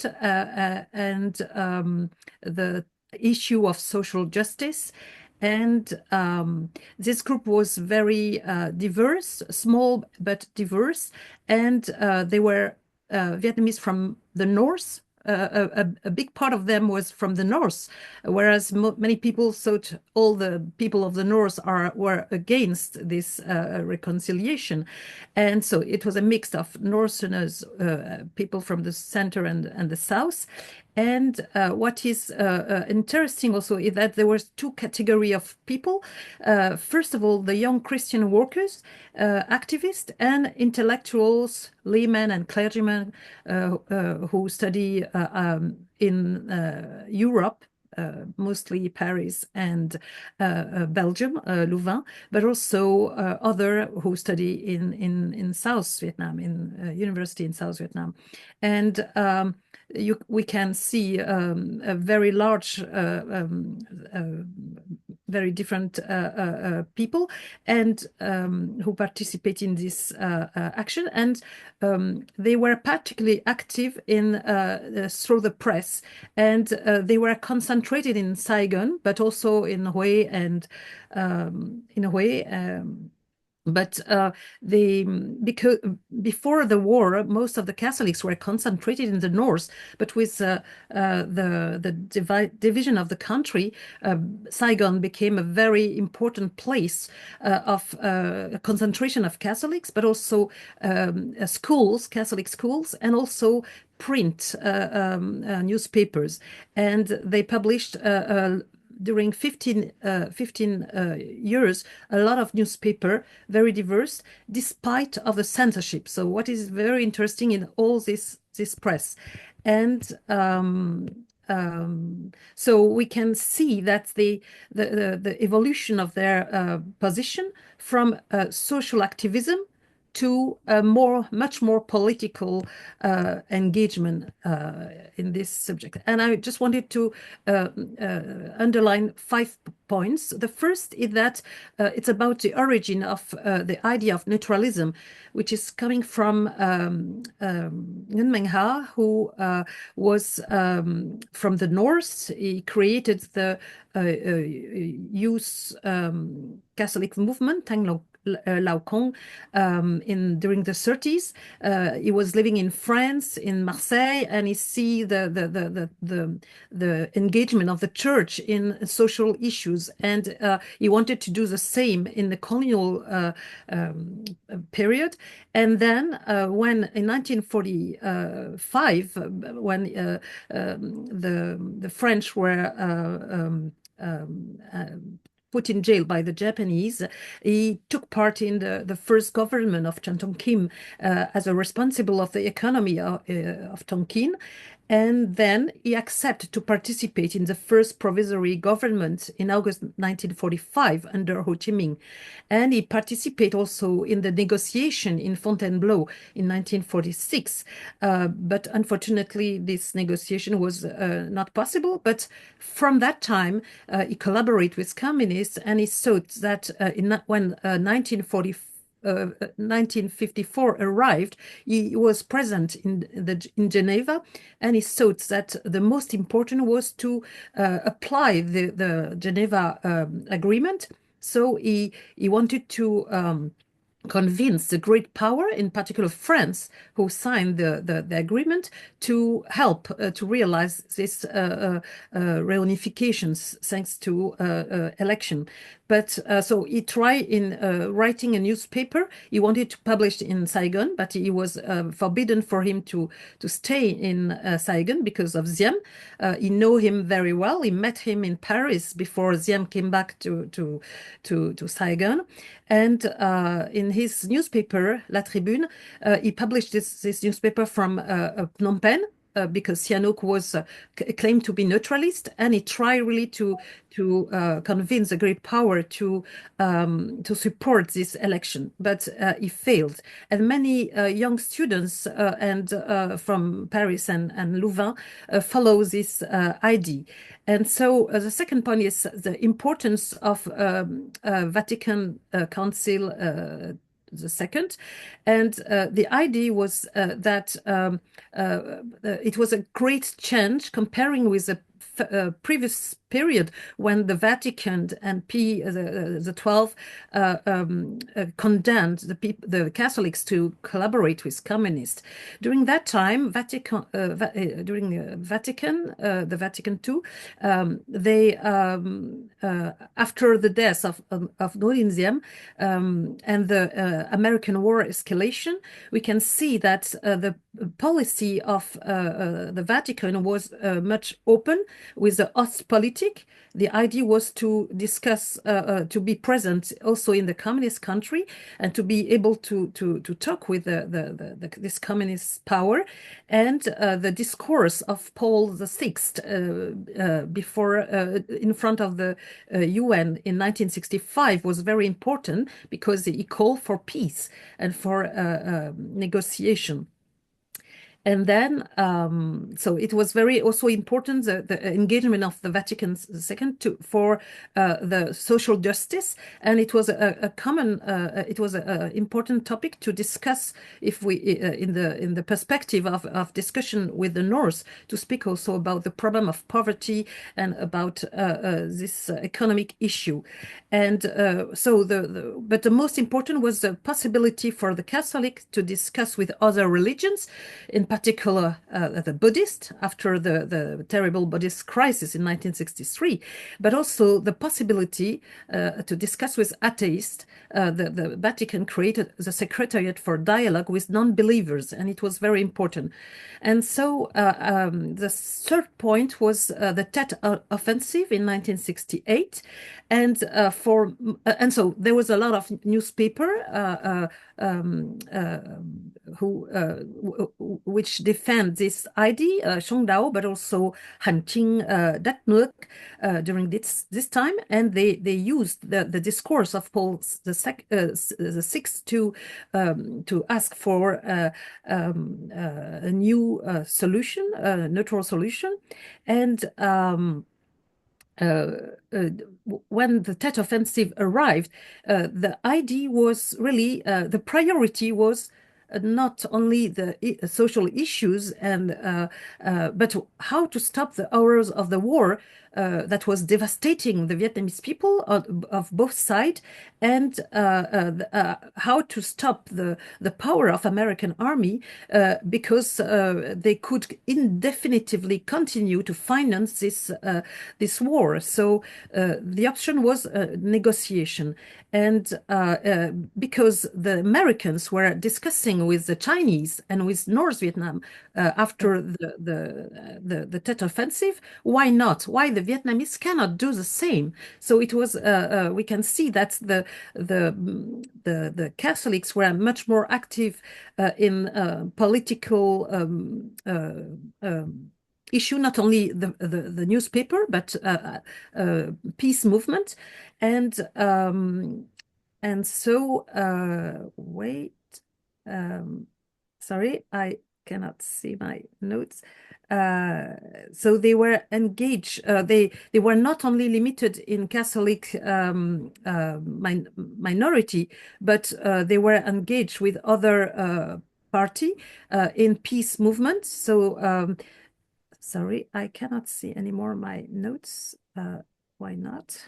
and the issue of social justice. And this group was very diverse, small but diverse, and they were Vietnamese from the north. A big part of them was from the north, whereas many people thought all the people of the north were against this reconciliation. And so it was a mix of northerners, people from the center and the south. And what is interesting also is that there were two categories of people. First of all, the young Christian workers, activists, and intellectuals, laymen and clergymen who study in Europe, mostly Paris and Belgium, Louvain, but also other who study in South Vietnam, in university in South Vietnam. And we can see a very large, very different people and who participate in this action. And they were particularly active in through the press, and they were concentrated in Saigon, but also in Hue and in Hue. But because before the war, most of the Catholics were concentrated in the north. But with the division of the country, Saigon became a very important place of concentration of Catholics, but also schools, Catholic schools, and also print newspapers. And they published during 15 years, a lot of newspaper, very diverse, despite of the censorship. So what is very interesting in all this press. And so we can see that the evolution of their position from social activism to a much more political engagement in this subject. And I just wanted to underline 5 points. The first is that it's about the origin of the idea of neutralism, which is coming from Nguyen Minh Ha, who was from the north. He created the youth Catholic movement, Thang Lao Kong, during the 30s. He was living in France, in Marseille, and he see the engagement of the church in social issues, and he wanted to do the same in the colonial period. And then when in 1945, when the French were put in jail by the Japanese. He took part in the first government of Chan Tong-kim as a responsible of the economy of Tonkin. And then he accepted to participate in the first provisory government in August 1945 under Ho Chi Minh. And he participated also in the negotiation in Fontainebleau in 1946. But unfortunately, this negotiation was not possible. But from that time, he collaborated with communists, and he thought that when 1954 arrived, he was present in Geneva, and he thought that the most important was to apply the Geneva Agreement. So he wanted to convince the great power, in particular France, who signed the agreement, to help to realize this reunifications thanks to election. But so he tried in writing a newspaper. He wanted to publish in Saigon, but it was forbidden for him to stay in Saigon because of Diem. He knew him very well. He met him in Paris before Diem came back to Saigon. And in his newspaper, La Tribune, he published this newspaper from Phnom Penh, because Sihanouk was claimed to be neutralist, and he tried really to convince the great power to support this election, but he failed. And many young students and from Paris and Louvain follow this idea. And so the second point is the importance of Vatican Council the second. And the idea was that it was a great change comparing with the previous period when the Vatican and the 12 condemned the Catholics to collaborate with communists. During that time, during the Vatican II, they after the death of Nguyen Diem and the American war escalation, we can see that the policy of the Vatican was much open with the Ostpolitik. The idea was to discuss, to be present also in the communist country, and to be able to talk with this communist power. And the discourse of Paul VI before in front of the UN in 1965 was very important, because he called for peace and for negotiation. And then, so it was very also important, the engagement of the Vatican II for the social justice. And it was a common, it was an important topic to discuss if we, in the perspective of discussion with the North, to speak also about the problem of poverty and about this economic issue. And so but the most important was the possibility for the Catholic to discuss with other religions, in particular the Buddhist, after the terrible Buddhist crisis in 1963, but also the possibility to discuss with atheists. The Vatican created the Secretariat for Dialogue with non-believers, and it was very important. And so the third point was the Tet Offensive in 1968, and so there was a lot of newspaper which defend this idea, Song Dao, but also Han Ching Dat Nuc during this time, and they used the discourse of Paul the Sixth to ask for a new solution, a neutral solution, and when the Tet Offensive arrived, the idea was really, the priority was not only the social issues but how to stop the horrors of the war that was devastating the Vietnamese people of both sides, and how to stop the power of American army because they could indefinitely continue to finance this war. So the option was negotiation. And because the Americans were discussing with the Chinese and with North Vietnam after the Tet Offensive, why not? Why the the Vietnamese cannot do the same. So it was we can see that the Catholics were much more active in political issue, not only the newspaper, but peace movement. And so wait, sorry, I cannot see my notes. So they were engaged. They were not only limited in Catholic minority, but they were engaged with other party in peace movement. So sorry, I cannot see anymore my notes. Why not?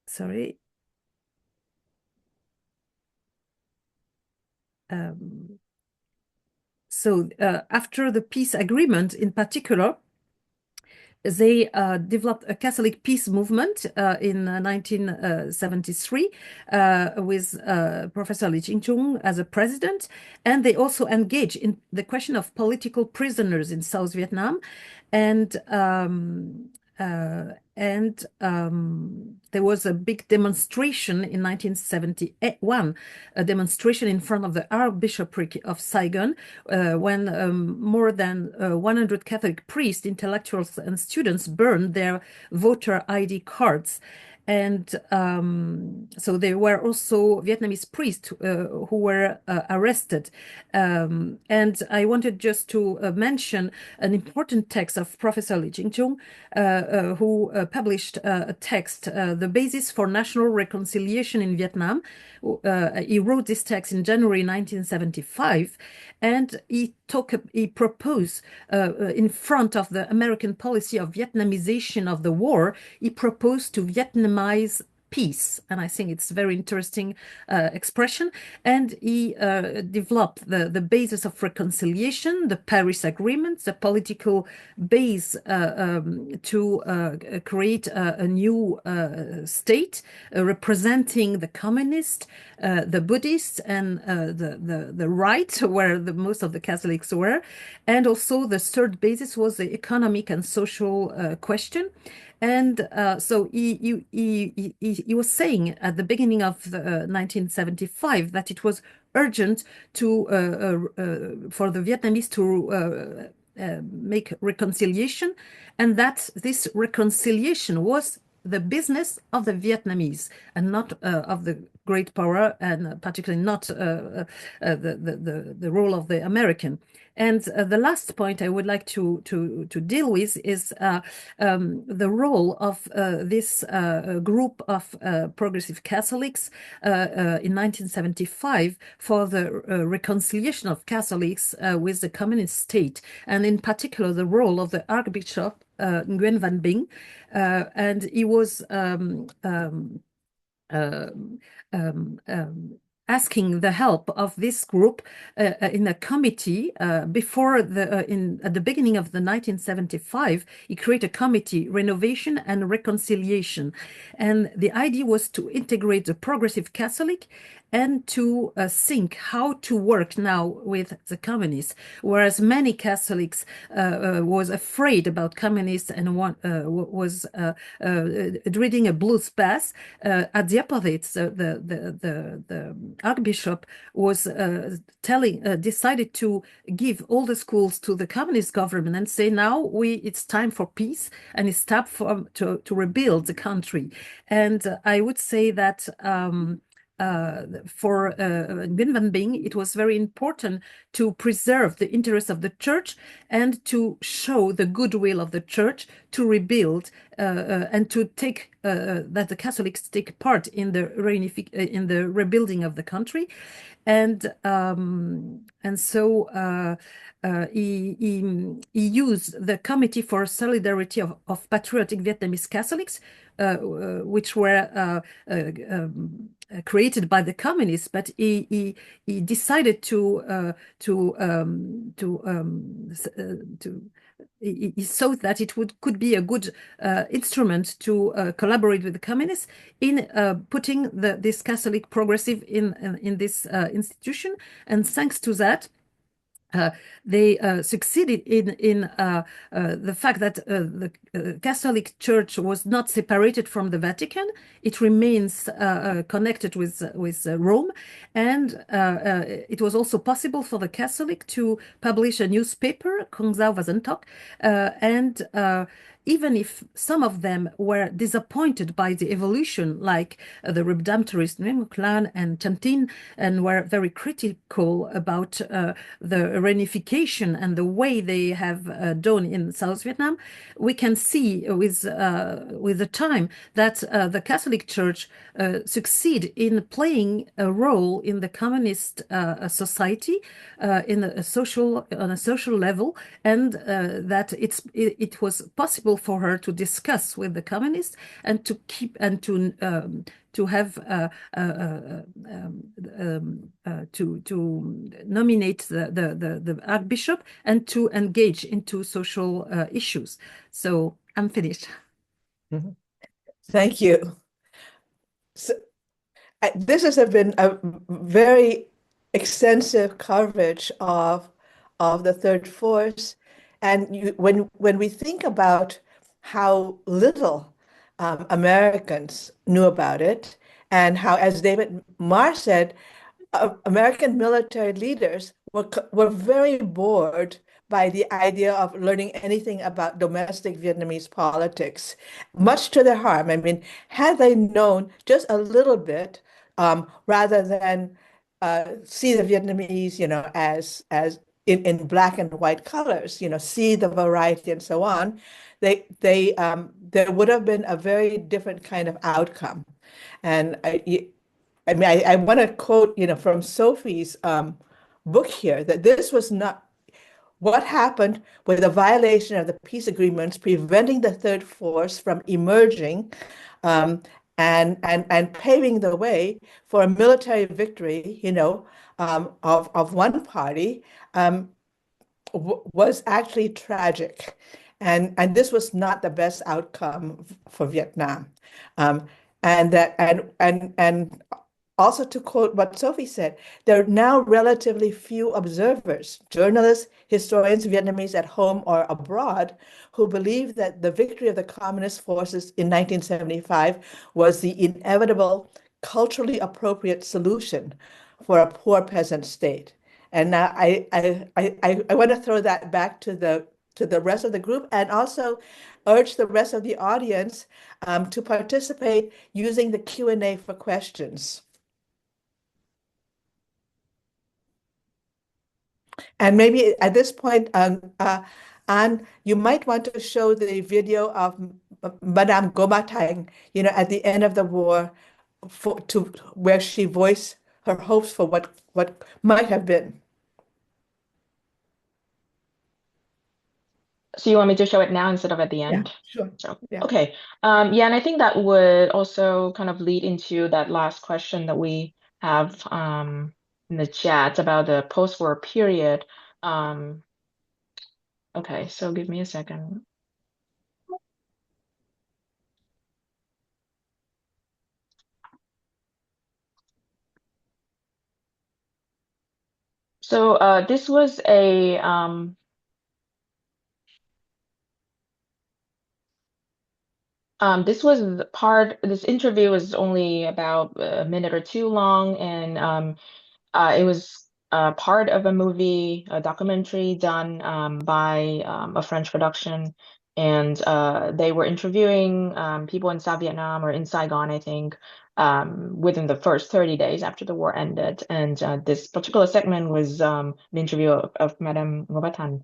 Sorry. So after the peace agreement, in particular, they developed a Catholic peace movement in 1973 with Professor Lien as a president, and they also engaged in the question of political prisoners in South Vietnam, and there was a big demonstration in 1971, a demonstration in front of the Archbishopric of Saigon, when more than 100 Catholic priests, intellectuals, and students burned their voter ID cards. And so there were also Vietnamese priests who were arrested. And I wanted just to mention an important text of Professor Lien, who published a text, The Basis for National Reconciliation in Vietnam. He wrote this text in January 1975, and he proposed, in front of the American policy of Vietnamization of the war, he proposed to Vietnamize peace. And I think it's a very interesting expression. And he developed the basis of reconciliation, the Paris Agreement, the political base to create a new state representing the communists, the Buddhists, and the right, where most of the Catholics were. And also the third basis was the economic and social question. And so he was saying at the beginning of 1975 that it was urgent to for the Vietnamese to make reconciliation, and that this reconciliation was the business of the Vietnamese and not of the great power, and particularly not the role of the American. And the last point I would like to deal with is the role of this group of progressive Catholics in 1975 for the reconciliation of Catholics with the communist state, and in particular the role of the Archbishop Nguyen Van Binh, and he was asking the help of this group in a committee before at the beginning of the 1975. He created a committee, Renovation and Reconciliation, and the idea was to integrate the progressive Catholic and to think how to work now with the communists, whereas many Catholics was afraid about communists and was dreading a bloodbath. At the opposite, the Archbishop was decided to give all the schools to the communist government and say, now it's time for peace, and it's time to rebuild the country. And I would say that for Nguyen Van Binh, it was very important to preserve the interests of the church and to show the goodwill of the church to rebuild and to take that the Catholics take part in the rebuilding of the country. And so he used the Committee for Solidarity of Patriotic Vietnamese Catholics, which were created by the communists, but he decided he thought that it could be a good instrument to collaborate with the communists in putting this Catholic progressive in this institution. And thanks to that, they succeeded in the fact that the Catholic Church was not separated from the Vatican. It remains connected with Rome, and it was also possible for the Catholic to publish a newspaper, Kung Zao Vazentok, and even if some of them were disappointed by the evolution, like the Redemptorist Nguyen clan and Chantin, and were very critical about the reunification and the way they have done in South Vietnam, we can see with the time that the Catholic Church succeed in playing a role in the communist society on a social level, and that it was possible for her to discuss with the communists and to keep and to have to nominate the archbishop and to engage into social issues. So I'm finished. Mm-hmm. Thank you. So, this has been a very extensive coverage of the third force, and when we think about how little Americans knew about it, and how, as David Marr said, American military leaders were very bored by the idea of learning anything about domestic Vietnamese politics, much to their harm. I mean, had they known just a little bit, rather than see the Vietnamese, as in black and white colors, see the variety and so on, there would have been a very different kind of outcome. And I want to quote, from Sophie's book here, that this was not what happened with the violation of the peace agreements, preventing the third force from emerging, and paving the way for a military victory, of one party, was actually tragic. And this was not the best outcome for Vietnam. And also, to quote what Sophie said, there are now relatively few observers, journalists, historians, Vietnamese at home or abroad, who believe that the victory of the communist forces in 1975 was the inevitable, culturally appropriate solution for a poor peasant state. And now I want to throw that back to the rest of the group, and also urge the rest of the audience to participate using the Q&A for questions. And maybe at this point, Anne, you might want to show the video of Madame Gomatang, at the end of the war, where she voiced her hopes for what might have been. So you want me to show it now instead of at the end? Yeah, sure. So, Yeah. okay. Yeah, and I think that would also kind of lead into that last question that we have in the chat about the post-war period. Okay, so give me a second. So this was a this interview was only about a minute or two long, and it was part of a movie, a documentary done by a French production, and they were interviewing people in South Vietnam, or in Saigon, I think, within the first 30 days after the war ended. And this particular segment was an interview of Madame Ngobatan.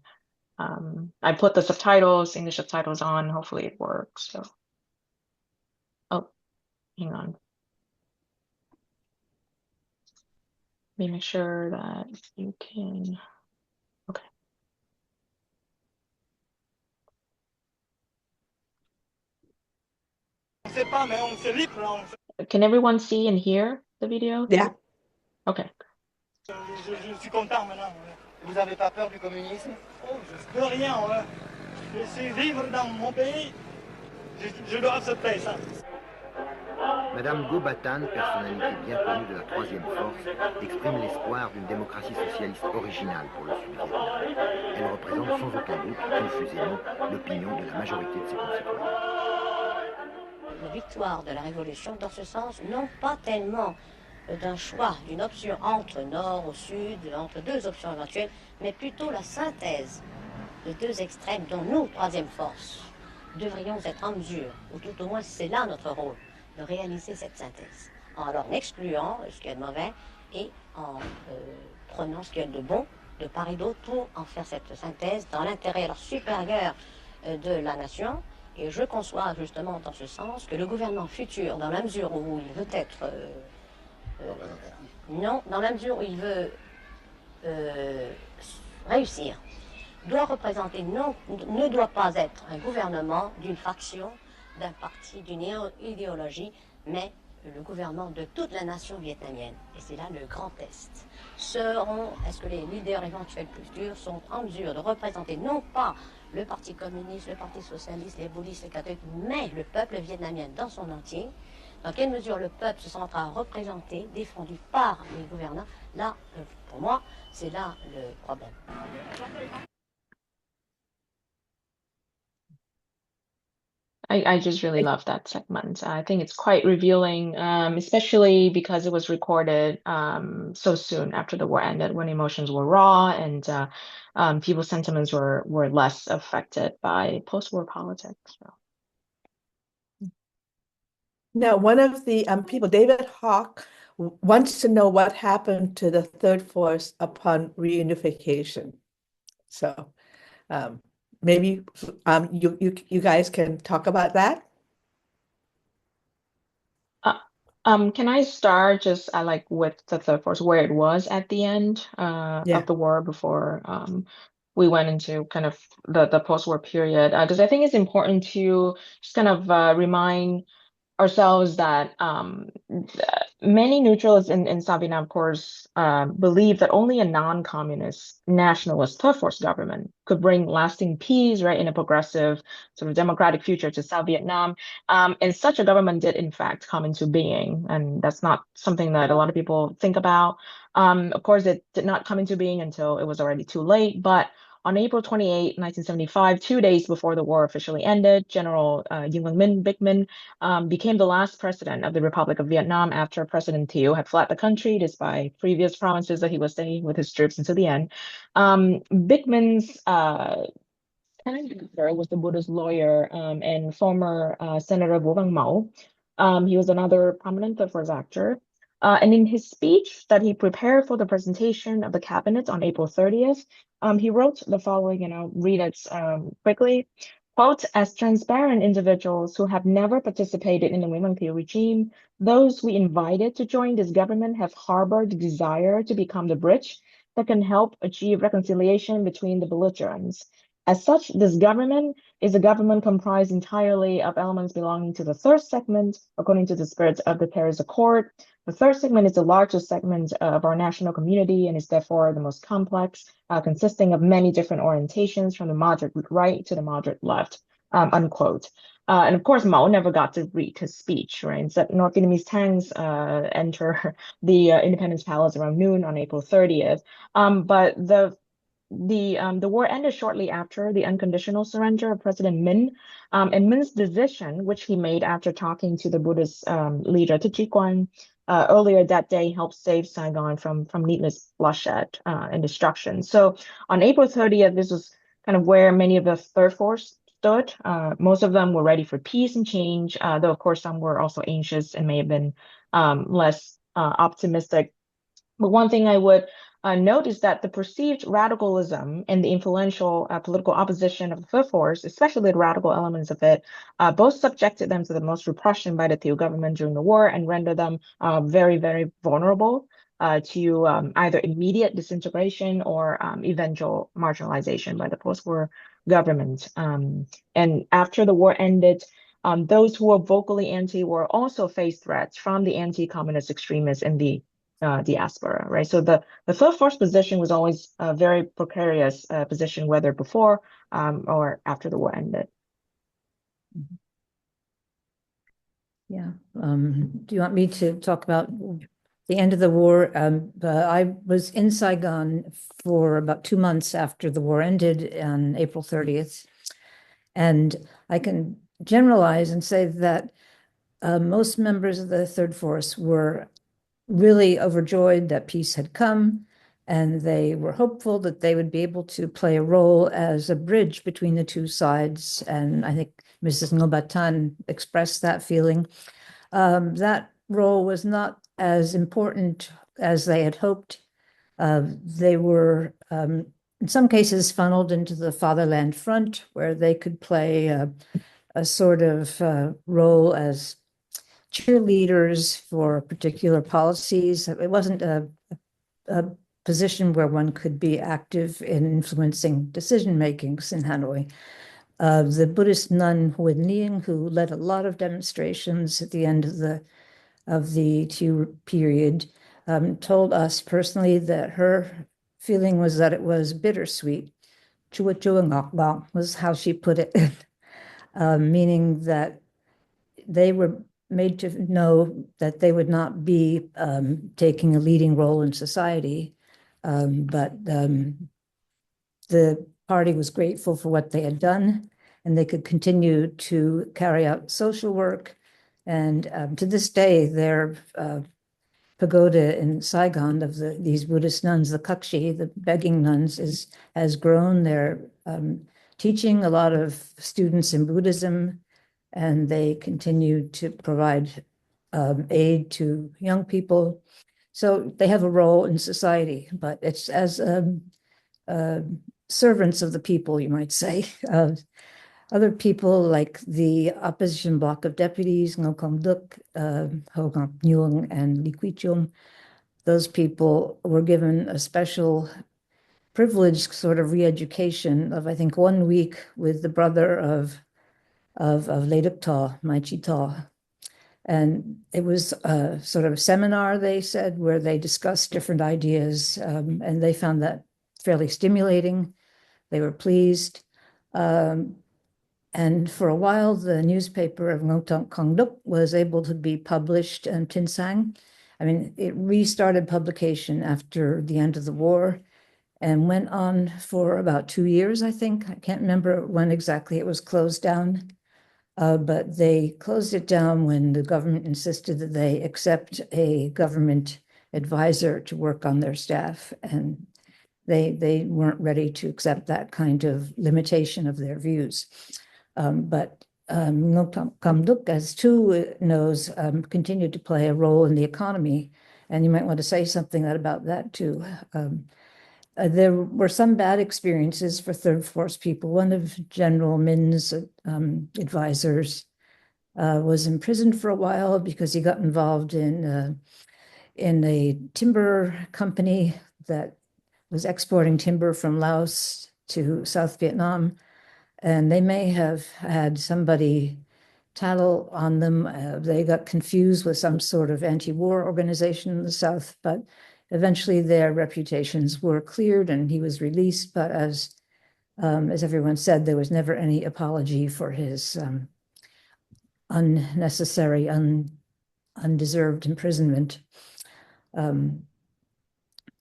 I put the subtitles, English subtitles on. Hopefully it works. So, oh, hang on. Let me make sure that you can. Okay. Can everyone see and hear the video? Yeah. Okay. Je suis content maintenant. Vous n'avez pas peur du communisme? Oh, je peux rien. Je suis vivre dans mon pays. Je dois accepter ça. Madame Gobatan, personnalité bien connue de la troisième force, exprime l'espoir d'une démocratie socialiste originale pour le Sud-Vietnam. Elle représente sans aucun doute, confusément, l'opinion de la majorité de ses concitoyens. La victoire de la Révolution, dans ce sens, non pas tellement d'un choix, d'une option entre nord ou sud, entre deux options éventuelles, mais plutôt la synthèse de deux extrêmes dont nous, troisième force, devrions être en mesure, ou tout au moins c'est là notre rôle, de réaliser cette synthèse, en excluant ce qu'il y a de mauvais et en prenant ce qu'il y a de bon de part et d'autre pour en faire cette synthèse dans l'intérêt supérieur de la nation. Et je conçois justement dans ce sens que le gouvernement futur, dans la mesure où il veut être... non, dans la mesure où il veut réussir, doit représenter, ne doit pas être un gouvernement d'une faction, d'un parti, d'une idéologie, mais le gouvernement de toute la nation vietnamienne. Et c'est là le grand test. Est-ce que les leaders éventuels futurs sont en mesure de représenter non pas le Parti communiste, le Parti socialiste, les bouddhistes, les catholiques, mais le peuple vietnamien dans son entier? Dans quelle mesure le peuple se sentira représenté, défendu par les gouvernants? Là, pour moi, c'est là le problème. I just really love that segment. I think it's quite revealing, especially because it was recorded so soon after the war ended, when emotions were raw and people's sentiments were less affected by post-war politics. So. Now, one of the people, David Hawk, wants to know what happened to the third force upon reunification. So maybe you guys can talk about that. Can I start just with the third force, where it was at the end of the war before we went into kind of the post-war period? Because I think it's important to just kind of remind ourselves that many neutrals in South Vietnam, of course, believe that only a non-communist nationalist third force government could bring lasting peace, right, in a progressive sort of democratic future to South Vietnam. And such a government did, in fact, come into being. And that's not something that a lot of people think about. Of course, it did not come into being until it was already too late. But on April 28, 1975, 2 days before the war officially ended, General Nguyen Binh Minh became the last president of the Republic of Vietnam after President Thieu had fled the country, despite previous promises that he was staying with his troops until the end. Binh Minh's was the Buddhist lawyer and former Senator Vo Van Mao. He was another prominent third force actor. And in his speech that he prepared for the presentation of the cabinet on April 30th, he wrote the following, and I'll read it quickly. Quote, as transparent individuals who have never participated in the Nguyen Van Thieu regime, those we invited to join this government have harbored the desire to become the bridge that can help achieve reconciliation between the belligerents. As such, this government is a government comprised entirely of elements belonging to the third segment, according to the spirit of the Paris Accord. The third segment is the largest segment of our national community and is therefore the most complex, consisting of many different orientations from the moderate right to the moderate left, unquote. And of course, Mao never got to read his speech, right? Instead, North Vietnamese tanks enter the Independence Palace around noon on April 30th. But the war ended shortly after the unconditional surrender of President Minh, and Minh's decision, which he made after talking to the Buddhist leader Thuy Nguyen earlier that day, helped save Saigon from needless bloodshed and destruction. So on April 30th, this was kind of where many of the third force stood. Most of them were ready for peace and change, though of course some were also anxious and may have been less optimistic. But one thing I would note is that the perceived radicalism and the influential political opposition of the third force, especially the radical elements of it, both subjected them to the most repression by the Thieu government during the war and rendered them very, very vulnerable to either immediate disintegration or eventual marginalization by the post-war government. And after the war ended, those who were vocally anti war also faced threats from the anti-communist extremists in the diaspora, right? So the third force position was always a very precarious position, whether before or after the war ended. Yeah. Do you want me to talk about the end of the war? I was in Saigon for about 2 months after the war ended on April 30th. And I can generalize and say that most members of the Third Force were really overjoyed that peace had come, and they were hopeful that they would be able to play a role as a bridge between the two sides. And I think Mrs. Ngobatan expressed that feeling. That role was not as important as they had hoped. They were, in some cases, funneled into the Fatherland Front, where they could play a sort of role as cheerleaders for particular policies. It wasn't a position where one could be active in influencing decision makings in Hanoi. The Buddhist nun Lien, who led a lot of demonstrations at the end of the Tiu period, told us personally that her feeling was that it was bittersweet. Chua chua ngok ngok was how she put it, meaning that they were made to know that they would not be taking a leading role in society, but the party was grateful for what they had done, and they could continue to carry out social work. And to this day, their pagoda in Saigon of these Buddhist nuns, the Kakshi, the begging nuns, has grown. They're teaching a lot of students in Buddhism, and they continue to provide aid to young people. So they have a role in society, but it's as servants of the people, you might say. Other people like the opposition bloc of deputies, Ngo Kong Duk, Ho Ngọc Nhuong, and Lee Quy Chung, those people were given a special privileged sort of re-education of, I think, 1 week with the brother of Lê Đức Thọ, Mai Chi Thọ. And it was a sort of a seminar, they said, where they discussed different ideas, and they found that fairly stimulating. They were pleased. And for a while, the newspaper of Ngo Kong Duk was able to be published in Tin Sang. I mean, it restarted publication after the end of the war and went on for about 2 years, I think. I can't remember when exactly it was closed down, but they closed it down when the government insisted that they accept a government advisor to work on their staff, and they weren't ready to accept that kind of limitation of their views. But Ngo Kam Duk, as Tu knows, continued to play a role in the economy, and you might want to say something about that too. There were some bad experiences for Third Force people. One of General Min's advisors was imprisoned for a while because he got involved in a timber company that was exporting timber from Laos to South Vietnam. And they may have had somebody tattle on them. They got confused with some sort of anti-war organization in the South, but eventually their reputations were cleared and he was released. But as everyone said, there was never any apology for his unnecessary, undeserved imprisonment.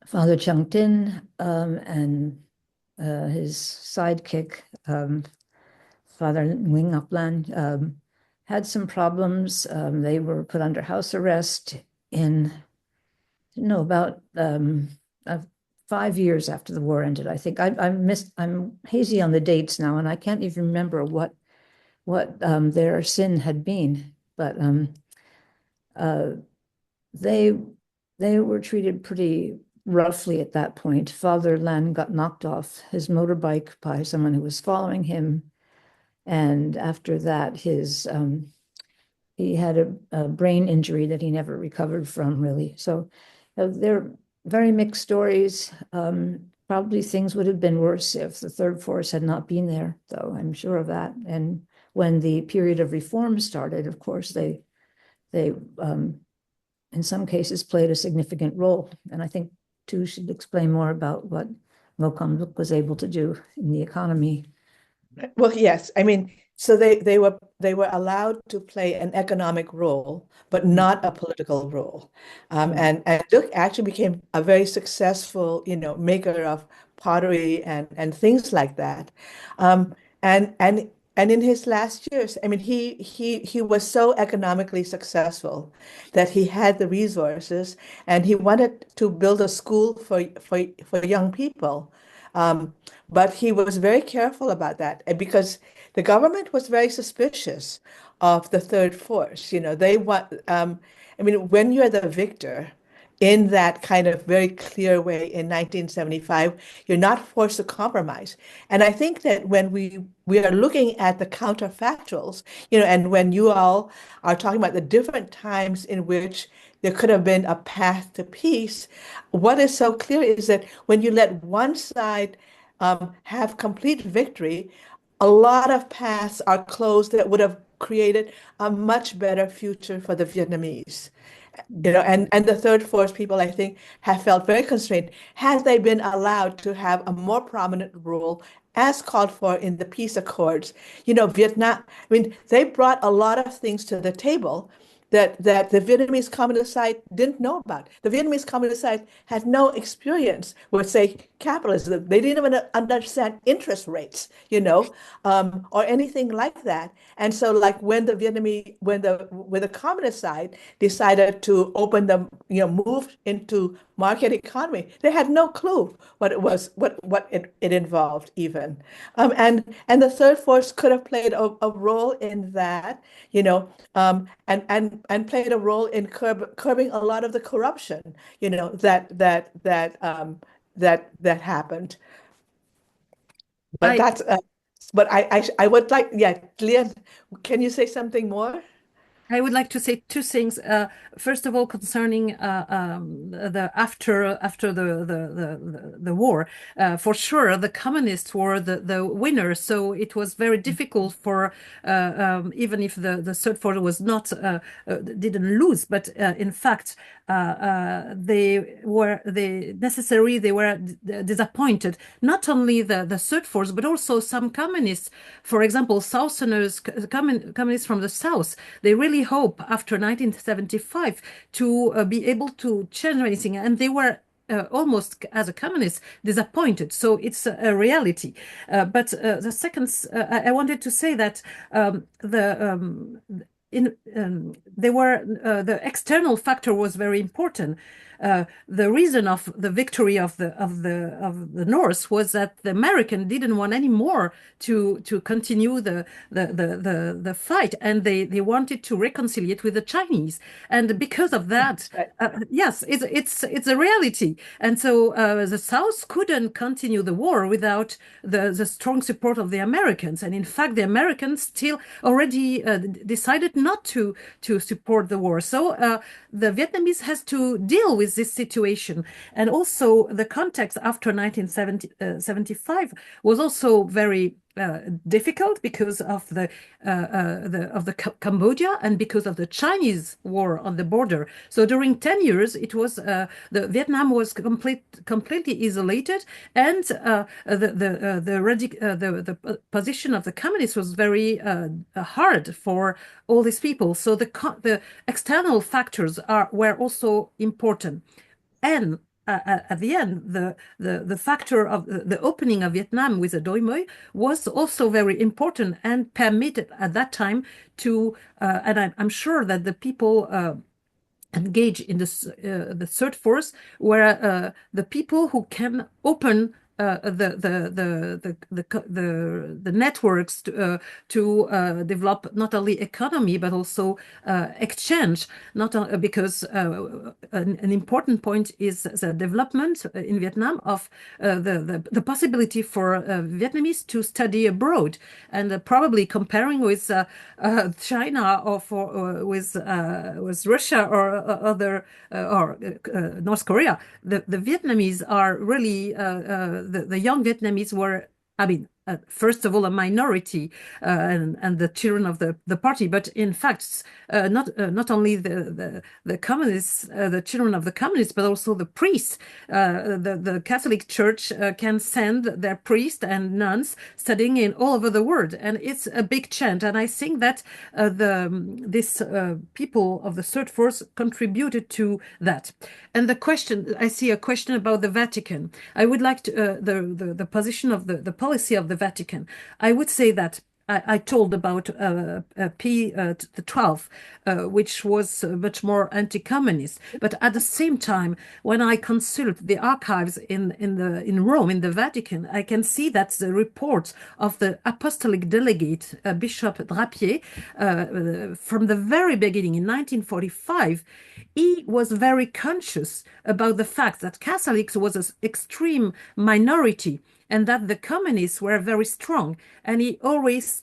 Father Chung Tin and his sidekick, Father Nguyen Ngọc Lan, had some problems. They were put under house arrest in, about 5 years after the war ended, I think. I'm hazy on the dates now, and I can't even remember what their sin had been, but they were treated pretty roughly at that point. Father Lan got knocked off his motorbike by someone who was following him. And after that, he had a brain injury that he never recovered from, really. So they're very mixed stories. Probably things would have been worse if the Third Force had not been there, though, I'm sure of that. And when the period of reform started, of course, they in some cases played a significant role. And I think Tu should explain more about what Ngo Kam Duk was able to do in the economy. Well, yes. I mean, So they were allowed to play an economic role, but not a political role. And Duke actually became a very successful, maker of pottery and things like that. Um, and and and in his last years, I mean, he was so economically successful that he had the resources, and he wanted to build a school for young people. Um, but he was very careful about that, because the government was very suspicious of the third force. They want, I mean, when you're the victor in that kind of very clear way in 1975, you're not forced to compromise. And I think that when we are looking at the counterfactuals, and when you all are talking about the different times in which there could have been a path to peace, what is so clear is that when you let one side have complete victory, a lot of paths are closed that would have created a much better future for the Vietnamese. And the third force people, I think, have felt very constrained. Had they been allowed to have a more prominent role as called for in the peace accords, Vietnam, I mean, they brought a lot of things to the table that the Vietnamese Communist side didn't know about. The Vietnamese Communist side had no experience with, say, capitalism. They didn't even understand interest rates, or anything like that. And so, like when the Communist side decided to open them, move into market economy, they had no clue what it was, what it involved even. And the third force could have played a role in that, and played a role in curbing a lot of the corruption, that happened. But I that's but I would like, yeah, Lien, can you say something more? I would like to say two things. First of all, concerning the after the war, for sure the communists were the winners. So it was very difficult for even if the third force was not didn't lose, but in fact they were disappointed. Not only the third force, but also some communists. For example, Southerners, communists from the South. They really hope after 1975 to be able to change anything, and they were almost, as a communist, disappointed. So it's a reality. But the second, I wanted to say that the external factor was very important. The reason of the victory of the North was that the American didn't want any more to continue the fight, and they wanted to reconcile it with the Chinese, and because of that, yes, it's a reality, and so the South couldn't continue the war without the strong support of the Americans, and in fact, the Americans still already decided not to support the war, so the Vietnamese has to deal with this situation. And also the context after 1975 was also very difficult because of the Cambodia and because of the Chinese war on the border. So during 10 years, it was the Vietnam was completely isolated, and the position of the communists was very hard for all these people. So the external factors were also important. And at the end, the factor of the opening of Vietnam with the Doi Moi was also very important and permitted at that time to, and I'm sure that the people engaged in the third force were the people who can open the networks to develop not only economy but also exchange. Not because an important point is the development in Vietnam of the possibility for Vietnamese to study abroad, and probably comparing with China or with Russia or other or North Korea, the Vietnamese are really the young Vietnamese were, I mean, first of all, a minority and the children of the party, but in fact, not only the communists, the children of the communists, but also the priests. The Catholic Church can send their priests and nuns studying in all over the world, and it's a big chant. And I think that this people of the third force contributed to that. And the question, I see a question about the Vatican. I would like to, the position of the policy of the Vatican. I would say that I told about P the 12th, which was much more anti-communist. But at the same time, when I consult the archives in Rome, in the Vatican, I can see that the reports of the apostolic delegate Bishop Drapier, from the very beginning in 1945, he was very conscious about the fact that Catholics was an extreme minority and that the communists were very strong. And he always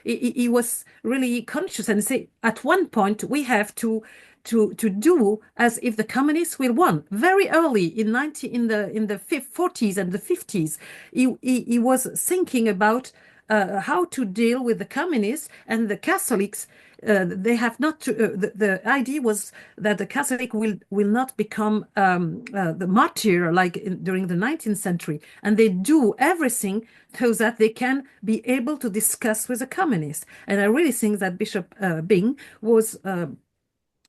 he was really conscious and say, at one point, we have to do as if the communists will win. Very early in the 40s and the 50s, he was thinking about how to deal with the communists and the Catholics. They have not to, the idea was that the Catholic will not become the martyr like during the 19th century, and they do everything so that they can be able to discuss with the communists. And I really think that Bishop Bing was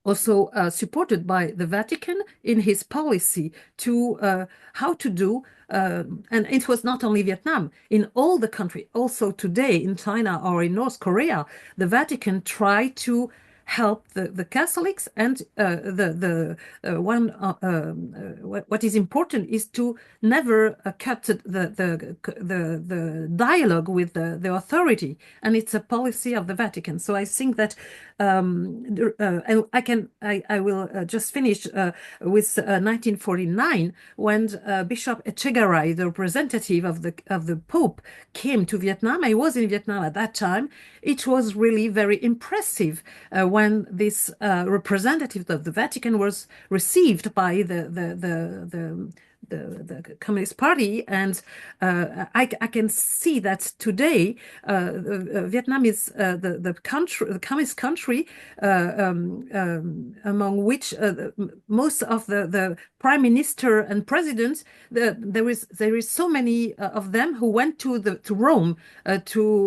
also supported by the Vatican in his policy to how to do, and it was not only Vietnam, in all the country, also today in China or in North Korea, the Vatican tried to help the Catholics, and what is important is to never cut the dialogue with the authority, and it's a policy of the Vatican. So I think that and I will just finish with 1949 when Bishop Echegaray, the representative of the Pope, came to Vietnam. I was in Vietnam at that time. It was really very impressive when this representative of the Vatican was received by the Communist Party, and I can see that today Vietnam is the communist country among which most of the prime minister and president, there is so many of them who went to Rome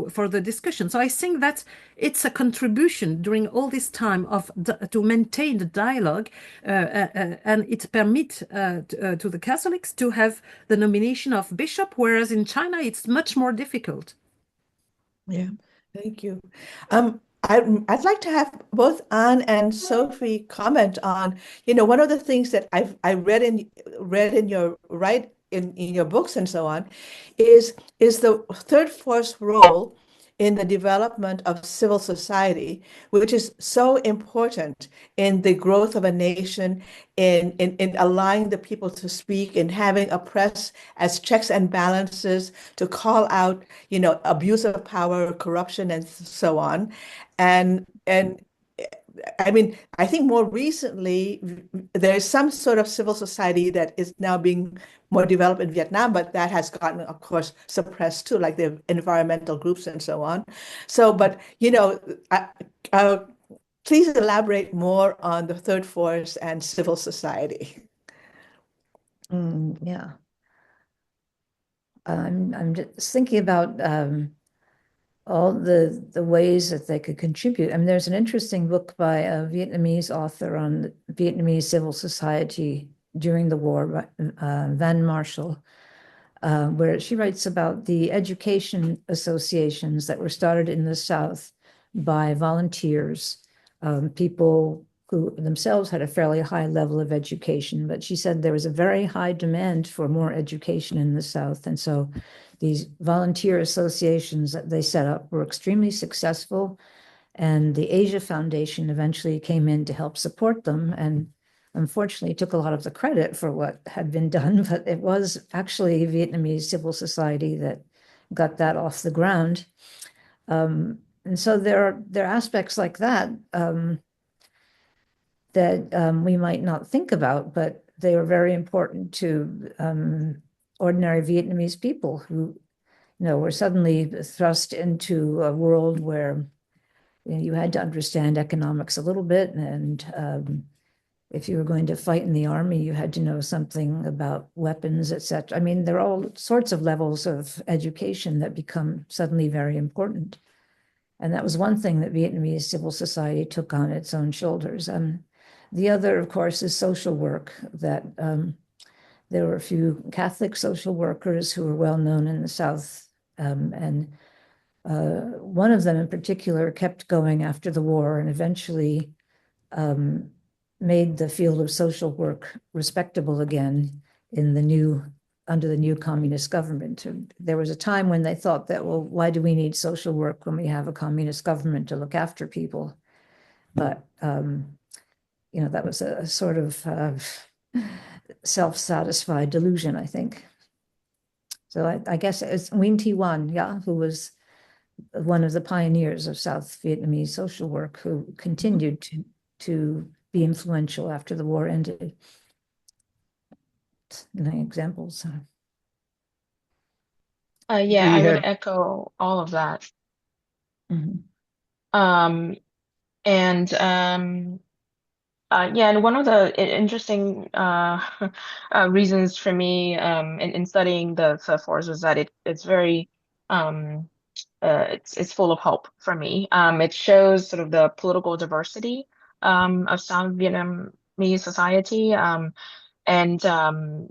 for the discussion. So I think that it's a contribution during all this time to maintain the dialogue, and it permits to the Catholics to have the nomination of bishop, whereas in China it's much more difficult. Yeah, thank you. I'd like to have both Anne and Sophie comment on, one of the things that I read in your in your books and so on, is the third force role in the development of civil society, which is so important in the growth of a nation, in allowing the people to speak, in having a press as checks and balances to call out, abuse of power, corruption, and so on. And I mean, I think more recently, there's some sort of civil society that is now being more developed in Vietnam, but that has gotten, of course, suppressed too, like the environmental groups and so on. So, but, please elaborate more on the third force and civil society. Yeah. I'm just thinking about all the ways that they could contribute. I mean, there's an interesting book by a Vietnamese author on Vietnamese civil society during the war, Van Marshall, where she writes about the education associations that were started in the South by volunteers, people who themselves had a fairly high level of education. But she said there was a very high demand for more education in the South. And so these volunteer associations that they set up were extremely successful. And the Asia Foundation eventually came in to help support them, and unfortunately took a lot of the credit for what had been done, but it was actually Vietnamese civil society that got that off the ground. And so there are aspects like that that we might not think about, but they were very important to ordinary Vietnamese people who, we're suddenly thrust into a world where you had to understand economics a little bit, and if you were going to fight in the army, you had to know something about weapons, etc. I mean, there are all sorts of levels of education that become suddenly very important. And that was one thing that Vietnamese civil society took on its own shoulders. The other, of course, is social work, that there were a few Catholic social workers who were well known in the South, and one of them in particular kept going after the war and eventually made the field of social work respectable again under the new communist government. There was a time when they thought that, well, why do we need social work when we have a communist government to look after people? But that was a sort of self-satisfied delusion, I think. So I guess it's Nguyen Thi Van, yeah, who was one of the pioneers of South Vietnamese social work, who continued to be influential after the war ended. Examples. Yeah, I would echo all of that. Mm-hmm. And one of the interesting reasons for me in studying the force was that it's very it's full of hope for me. It shows sort of the political diversity of South Vietnamese society, and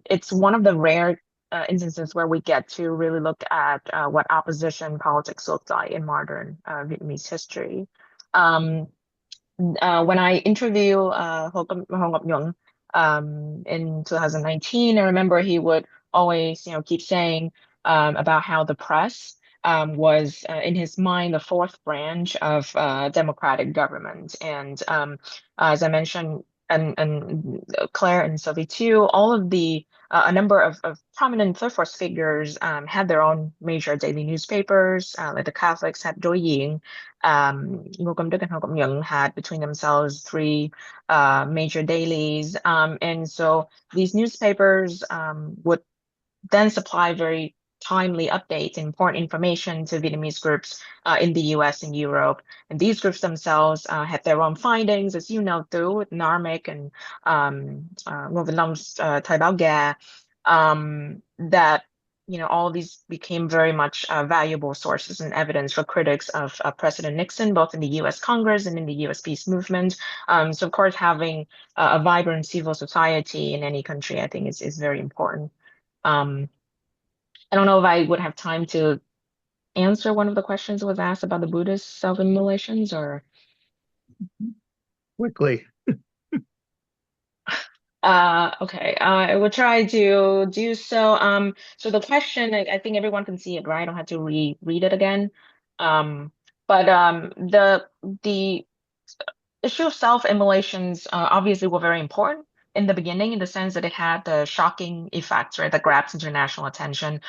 it's one of the rare instances where we get to really look at what opposition politics looked like in modern Vietnamese history. When I interview Ho Ngọc Nhuận in 2019, I remember he would always, keep saying about how the press was, in his mind, the fourth branch of democratic government. And as I mentioned, and Claire and Sophie too, all of the a number of prominent third force figures had their own major daily newspapers, like the Catholics had Đối Diện, Ngô Công Đức and Ho Ngọc Nhuận had between themselves three major dailies. And so these newspapers would then supply very timely updates and important information to Vietnamese groups in the US and Europe. And these groups themselves had their own findings, as you know, through NARMIC and Ngô Văn Long's Thời Báo Gà, that all these became very much valuable sources and evidence for critics of President Nixon, both in the U.S. Congress and in the U.S. peace movement. So, of course, having a vibrant civil society in any country, I think, is very important. I don't know if I would have time to answer one of the questions that was asked about the Buddhist self-immolations, or quickly. Okay, I will try to do so. So the question, I think everyone can see it, right? I don't have to read it again. But the issue of self-immolations obviously were very important in the beginning, in the sense that it had the shocking effects, right, that grabbed international attention.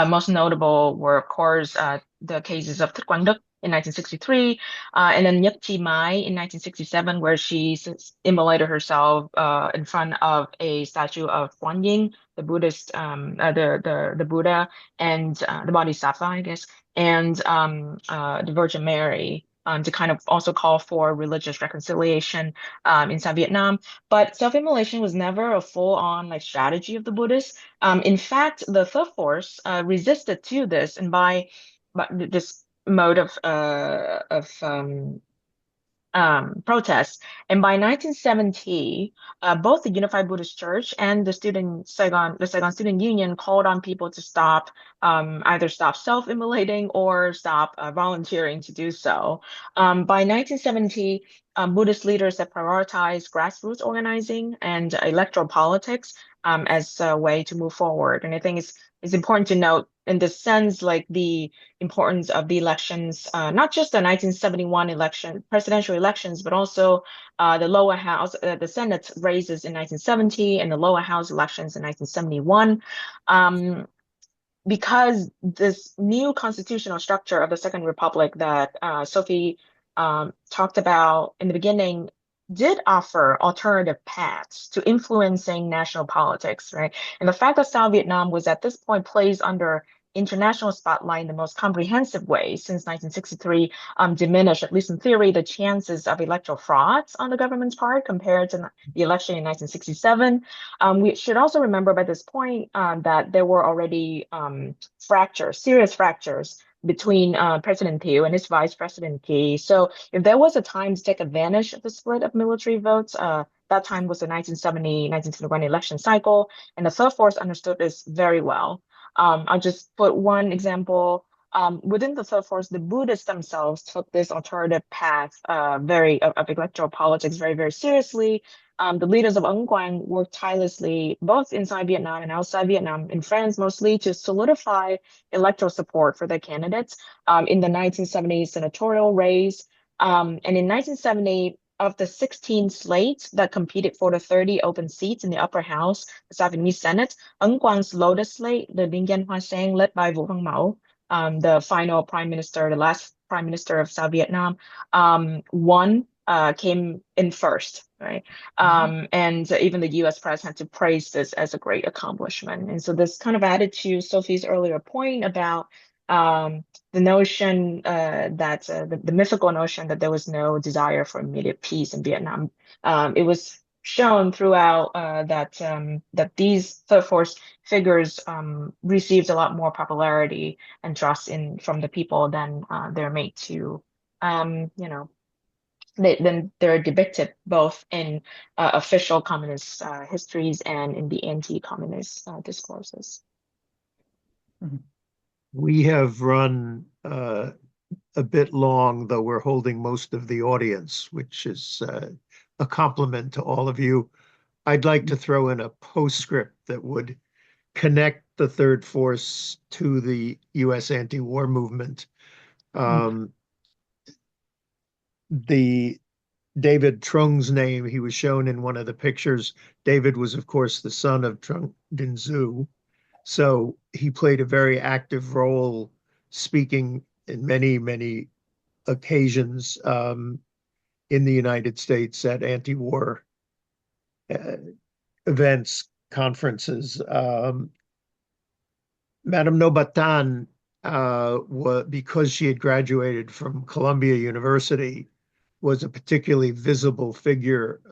Most notable were, of course, the cases of Thuy Nguyen in 1963, and then Nhất Chi Mai in 1967, where she immolated herself in front of a statue of Guan Yin, the Buddhist, the Buddha, and the Bodhisattva, I guess, and the Virgin Mary. To kind of also call for religious reconciliation in South Vietnam. But self-immolation was never a full-on strategy of the Buddhists. In fact, the third force resisted to this, and by this mode of protests. And by 1970, both the Unified Buddhist Church and the Saigon Student Union called on people to stop, either stop self-immolating or stop volunteering to do so. By 1970, Buddhist leaders have prioritized grassroots organizing and electoral politics as a way to move forward. And I think it's important to note in this sense, the importance of the elections, not just the 1971 presidential elections, but also the lower house, the Senate races in 1970 and the lower house elections in 1971. Because this new constitutional structure of the Second Republic that Sophie talked about in the beginning did offer alternative paths to influencing national politics, right? And the fact that South Vietnam was at this point placed under international spotlight in the most comprehensive way since 1963 diminished, at least in theory, the chances of electoral frauds on the government's part compared to the election in 1967. We should also remember by this point that there were already serious fractures between President Thieu and his Vice President Key. So if there was a time to take advantage of the split of military votes, that time was the 1970-1971 election cycle, and the third force understood this very well. I'll just put one example. Within the third force, the Buddhists themselves took this alternative path of electoral politics very, very seriously. The leaders of Ấn Quang worked tirelessly, both inside Vietnam and outside Vietnam, in France mostly, to solidify electoral support for their candidates in the 1970 senatorial race. And in 1970, of the 16 slates that competed for the 30 open seats in the upper house, the South Vietnamese Senate, Ấn Quang's Lotus slate, the Lien Hoa Sang, led by Vũ Hồng Mậu, the final prime minister, the last prime minister of South Vietnam, came in first, right? And even the U.S. press had to praise this as a great accomplishment. And so this kind of added to Sophie's earlier point about the notion that the mythical notion that there was no desire for immediate peace in Vietnam. It was shown throughout that these third force figures received a lot more popularity and trust from the people than they're made to, then they're depicted both in official communist histories and in the anti-communist discourses. We have run a bit long, though we're holding most of the audience, which is a compliment to all of you. I'd like to throw in a postscript that would connect the third force to the U.S. anti-war movement. The David Trung's name, he was shown in one of the pictures. David was, of course, the son of Trung Dinh Du. So he played a very active role speaking in many, many occasions in the United States at anti-war events, conferences. Madame Ngo Bat Tan, because she had graduated from Columbia University, was a particularly visible figure,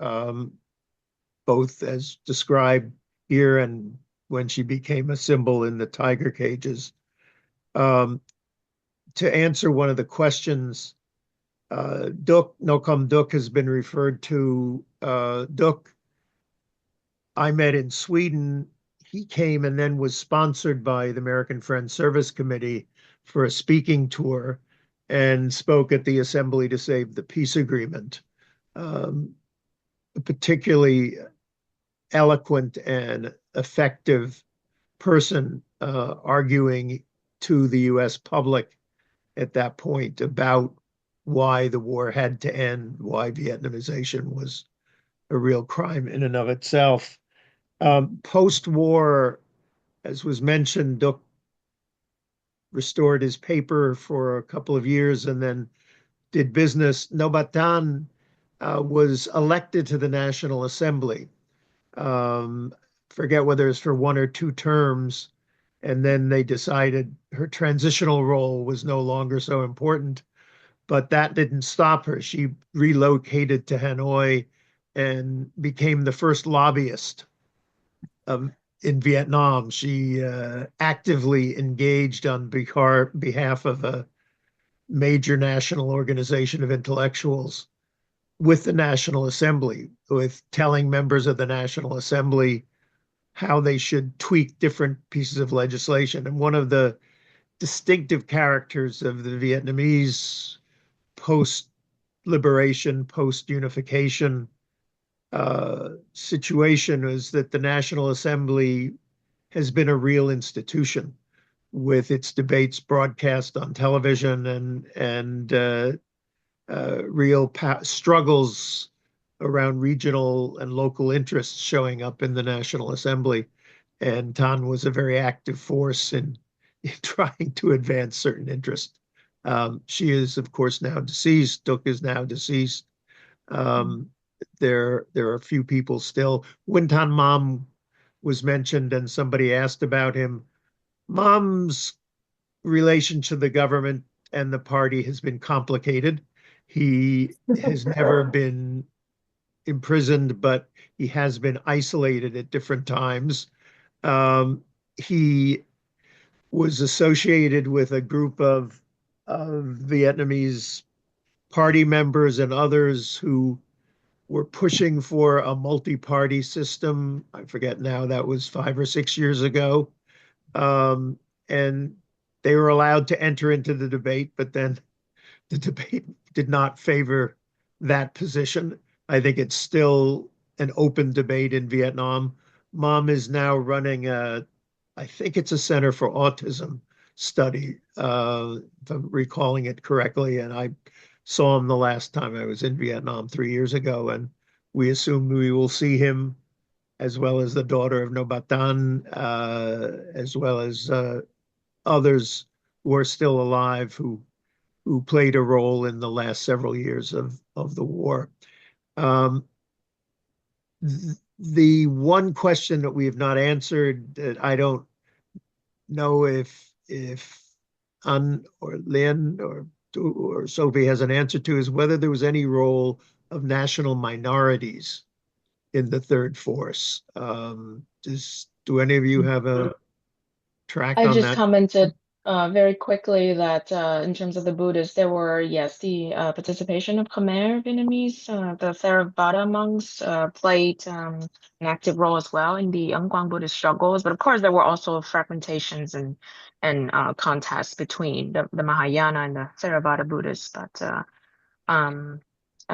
both as described here and when she became a symbol in the tiger cages. To answer one of the questions, Duc, Nokom Duc has been referred to. Duc, I met in Sweden. He came and then was sponsored by the American Friends Service Committee for a speaking tour and spoke at the Assembly to Save the Peace Agreement. A particularly eloquent and effective person arguing to the US public at that point about why the war had to end, why Vietnamization was a real crime in and of itself. Post-war, as was mentioned, Duc restored his paper for a couple of years and then did business. Ngo Bat Tan was elected to the National Assembly. Forget whether it's for 1 or 2 terms, and then they decided her transitional role was no longer so important, but that didn't stop her. She relocated to Hanoi and became the first lobbyist in Vietnam. She actively engaged on behalf of a major national organization of intellectuals with the National Assembly, with telling members of the National Assembly how they should tweak different pieces of legislation. And one of the distinctive characters of the Vietnamese post-liberation, post-unification situation is that the National Assembly has been a real institution with its debates broadcast on television and real struggles around regional and local interests showing up in the National Assembly. And Tan was a very active force in trying to advance certain interests. She is, of course, now deceased. Duc is now deceased. There are a few people still. Nguyen Thanh Mam was mentioned and somebody asked about him. Mam's relation to the government and the party has been complicated. He has never been imprisoned, but he has been isolated at different times. He was associated with a group of Vietnamese party members and others who were pushing for a multi-party system. I forget now, that was 5 or 6 years ago. And they were allowed to enter into the debate, but then the debate did not favor that position. I think it's still an open debate in Vietnam. Mom is now running I think it's a Center for Autism study, if I'm recalling it correctly. And I saw him the last time I was in Vietnam 3 years ago, and we assume we will see him, as well as the daughter of Nobatan, as well as others who are still alive who played a role in the last several years of the war. The one question that we have not answered, that I don't know if Anh or Lien or Sophie has an answer to, is whether there was any role of national minorities in the third force. Do any of you have a track I on just that? commented very quickly that in terms of the Buddhists, there were, yes, the participation of Khmer Vietnamese, the Theravada monks played an active role as well in the Ấn Quang Buddhist struggles. But of course, there were also fragmentations and contests between the Mahayana and the Theravada Buddhists. But I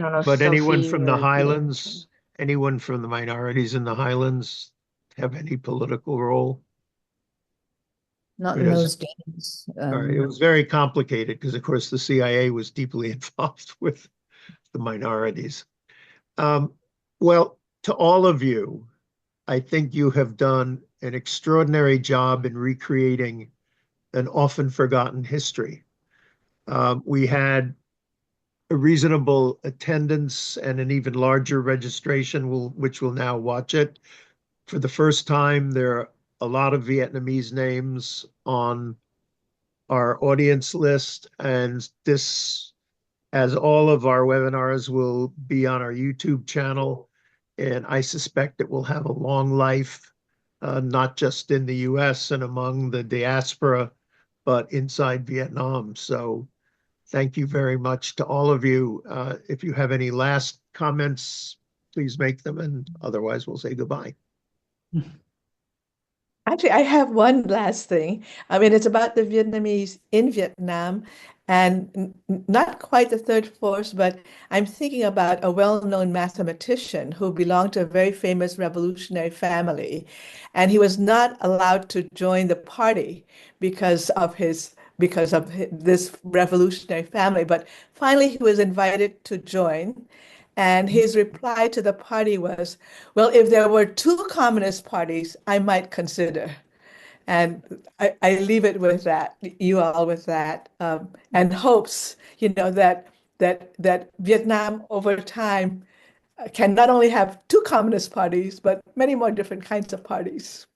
don't know if But anyone Sophie from the or Lien- Highlands, anyone from the minorities in the Highlands have any political role? Not in those days. All right. It was very complicated because, of course, the CIA was deeply involved with the minorities. Well, to all of you, I think you have done an extraordinary job in recreating an often forgotten history. We had a reasonable attendance and an even larger registration, which will now watch it. For the first time, there are a lot of Vietnamese names on our audience list, and this, as all of our webinars, will be on our YouTube channel, and I suspect it will have a long life, not just in the US and among the diaspora, but inside Vietnam. So thank you very much to all of you. If you have any last comments, please make them, and otherwise we'll say goodbye. Actually, I have one last thing. I mean, it's about the Vietnamese in Vietnam, and not quite the third force, but I'm thinking about a well-known mathematician who belonged to a very famous revolutionary family, and he was not allowed to join the party because of this revolutionary family. But finally, he was invited to join. And his reply to the party was, well, if there were two communist parties, I might consider. And I leave it with that, you all with that, and hopes, that Vietnam over time can not only have two communist parties, but many more different kinds of parties.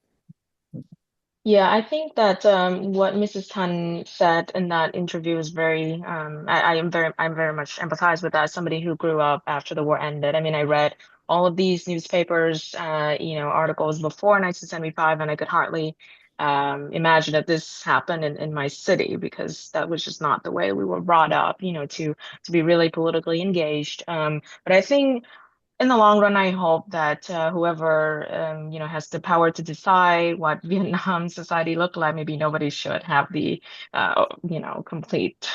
Yeah, I think that what Mrs. Tan said in that interview is very I'm very much empathize with that. Somebody who grew up after the war ended. I mean, I read all of these newspapers, articles before 1975, and I could hardly imagine that this happened in my city, because that was just not the way we were brought up, to be really politically engaged. But I think in the long run, I hope that whoever has the power to decide what Vietnam society look like, maybe nobody should have the complete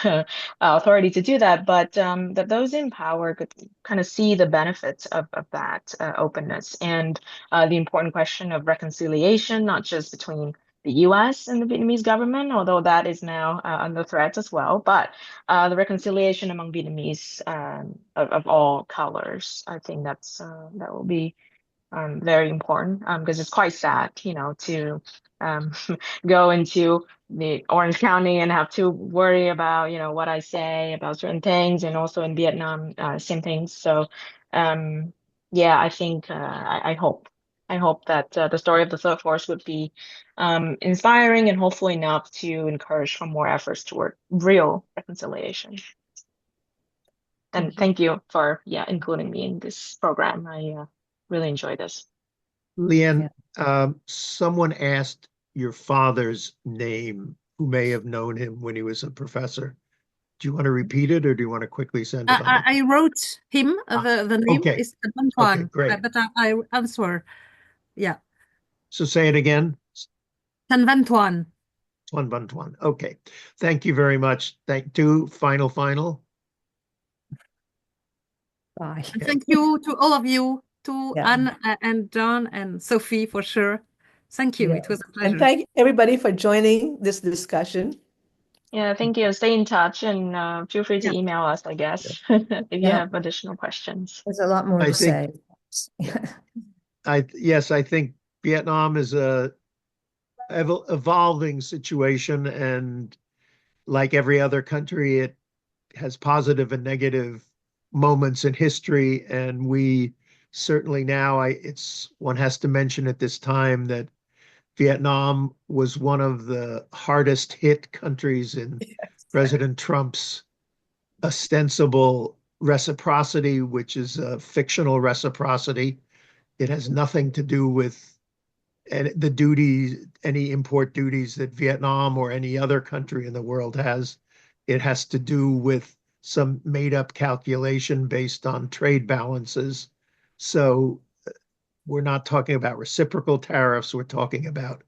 authority to do that, but that those in power could kind of see the benefits of that openness, and the important question of reconciliation, not just between the US and the Vietnamese government, although that is now under threat as well, but the reconciliation among Vietnamese of all colors. I think that will be very important, because it's quite sad, to go into the Orange County and have to worry about, what I say about certain things, and also in Vietnam, same things. So, yeah, I think I hope I hope that the story of the third force would be inspiring and hopeful enough to encourage for more efforts toward real reconciliation. And thank you for including me in this program. I really enjoy this. Lien, someone asked your father's name, who may have known him when he was a professor. Do you want to repeat it, or do you want to quickly send it on? I wrote him, the name okay. is Van Tuan, Okay, great. but I answer. Yeah. So say it again. Tan Van Tuan. Tuan Van Tuan. Okay. Thank you very much. Thank you. Final. Bye. And thank you to all of you, to Yeah. Anne and John and Sophie for sure. Thank you. Yeah. It was a pleasure. And thank everybody for joining this discussion. Yeah, thank you. Stay in touch and feel free to email us, I guess, if you have additional questions. There's a lot more to say. Yes, I think Vietnam is a evolving situation, and like every other country, it has positive and negative moments in history, and we certainly now one has to mention at this time that Vietnam was one of the hardest hit countries in President Trump's ostensible reciprocity, which is a fictional reciprocity. It has nothing to do with the duties, any import duties that Vietnam or any other country in the world has. It has to do with some made-up calculation based on trade balances. So we're not talking about reciprocal tariffs. We're talking about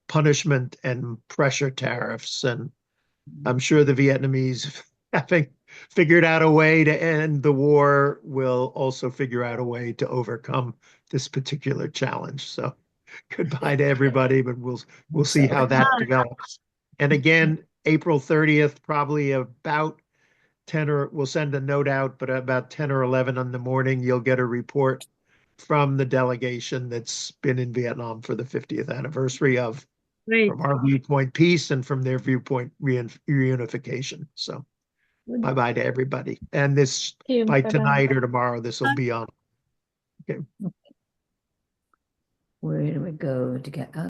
punishment and pressure tariffs. And I'm sure the Vietnamese, having figured out a way to end the war, will also figure out a way to overcome this particular challenge. So goodbye to everybody, but we'll see how that develops. And again, April 30th, probably about 10 or we'll send a note out, but about 10 or 11 in the morning, you'll get a report from the delegation that's been in Vietnam for the 50th anniversary of, from our viewpoint, peace, and from their viewpoint, reunification. So bye-bye to everybody. And this, by tonight or tomorrow, this will be on. Okay. Where do we go to get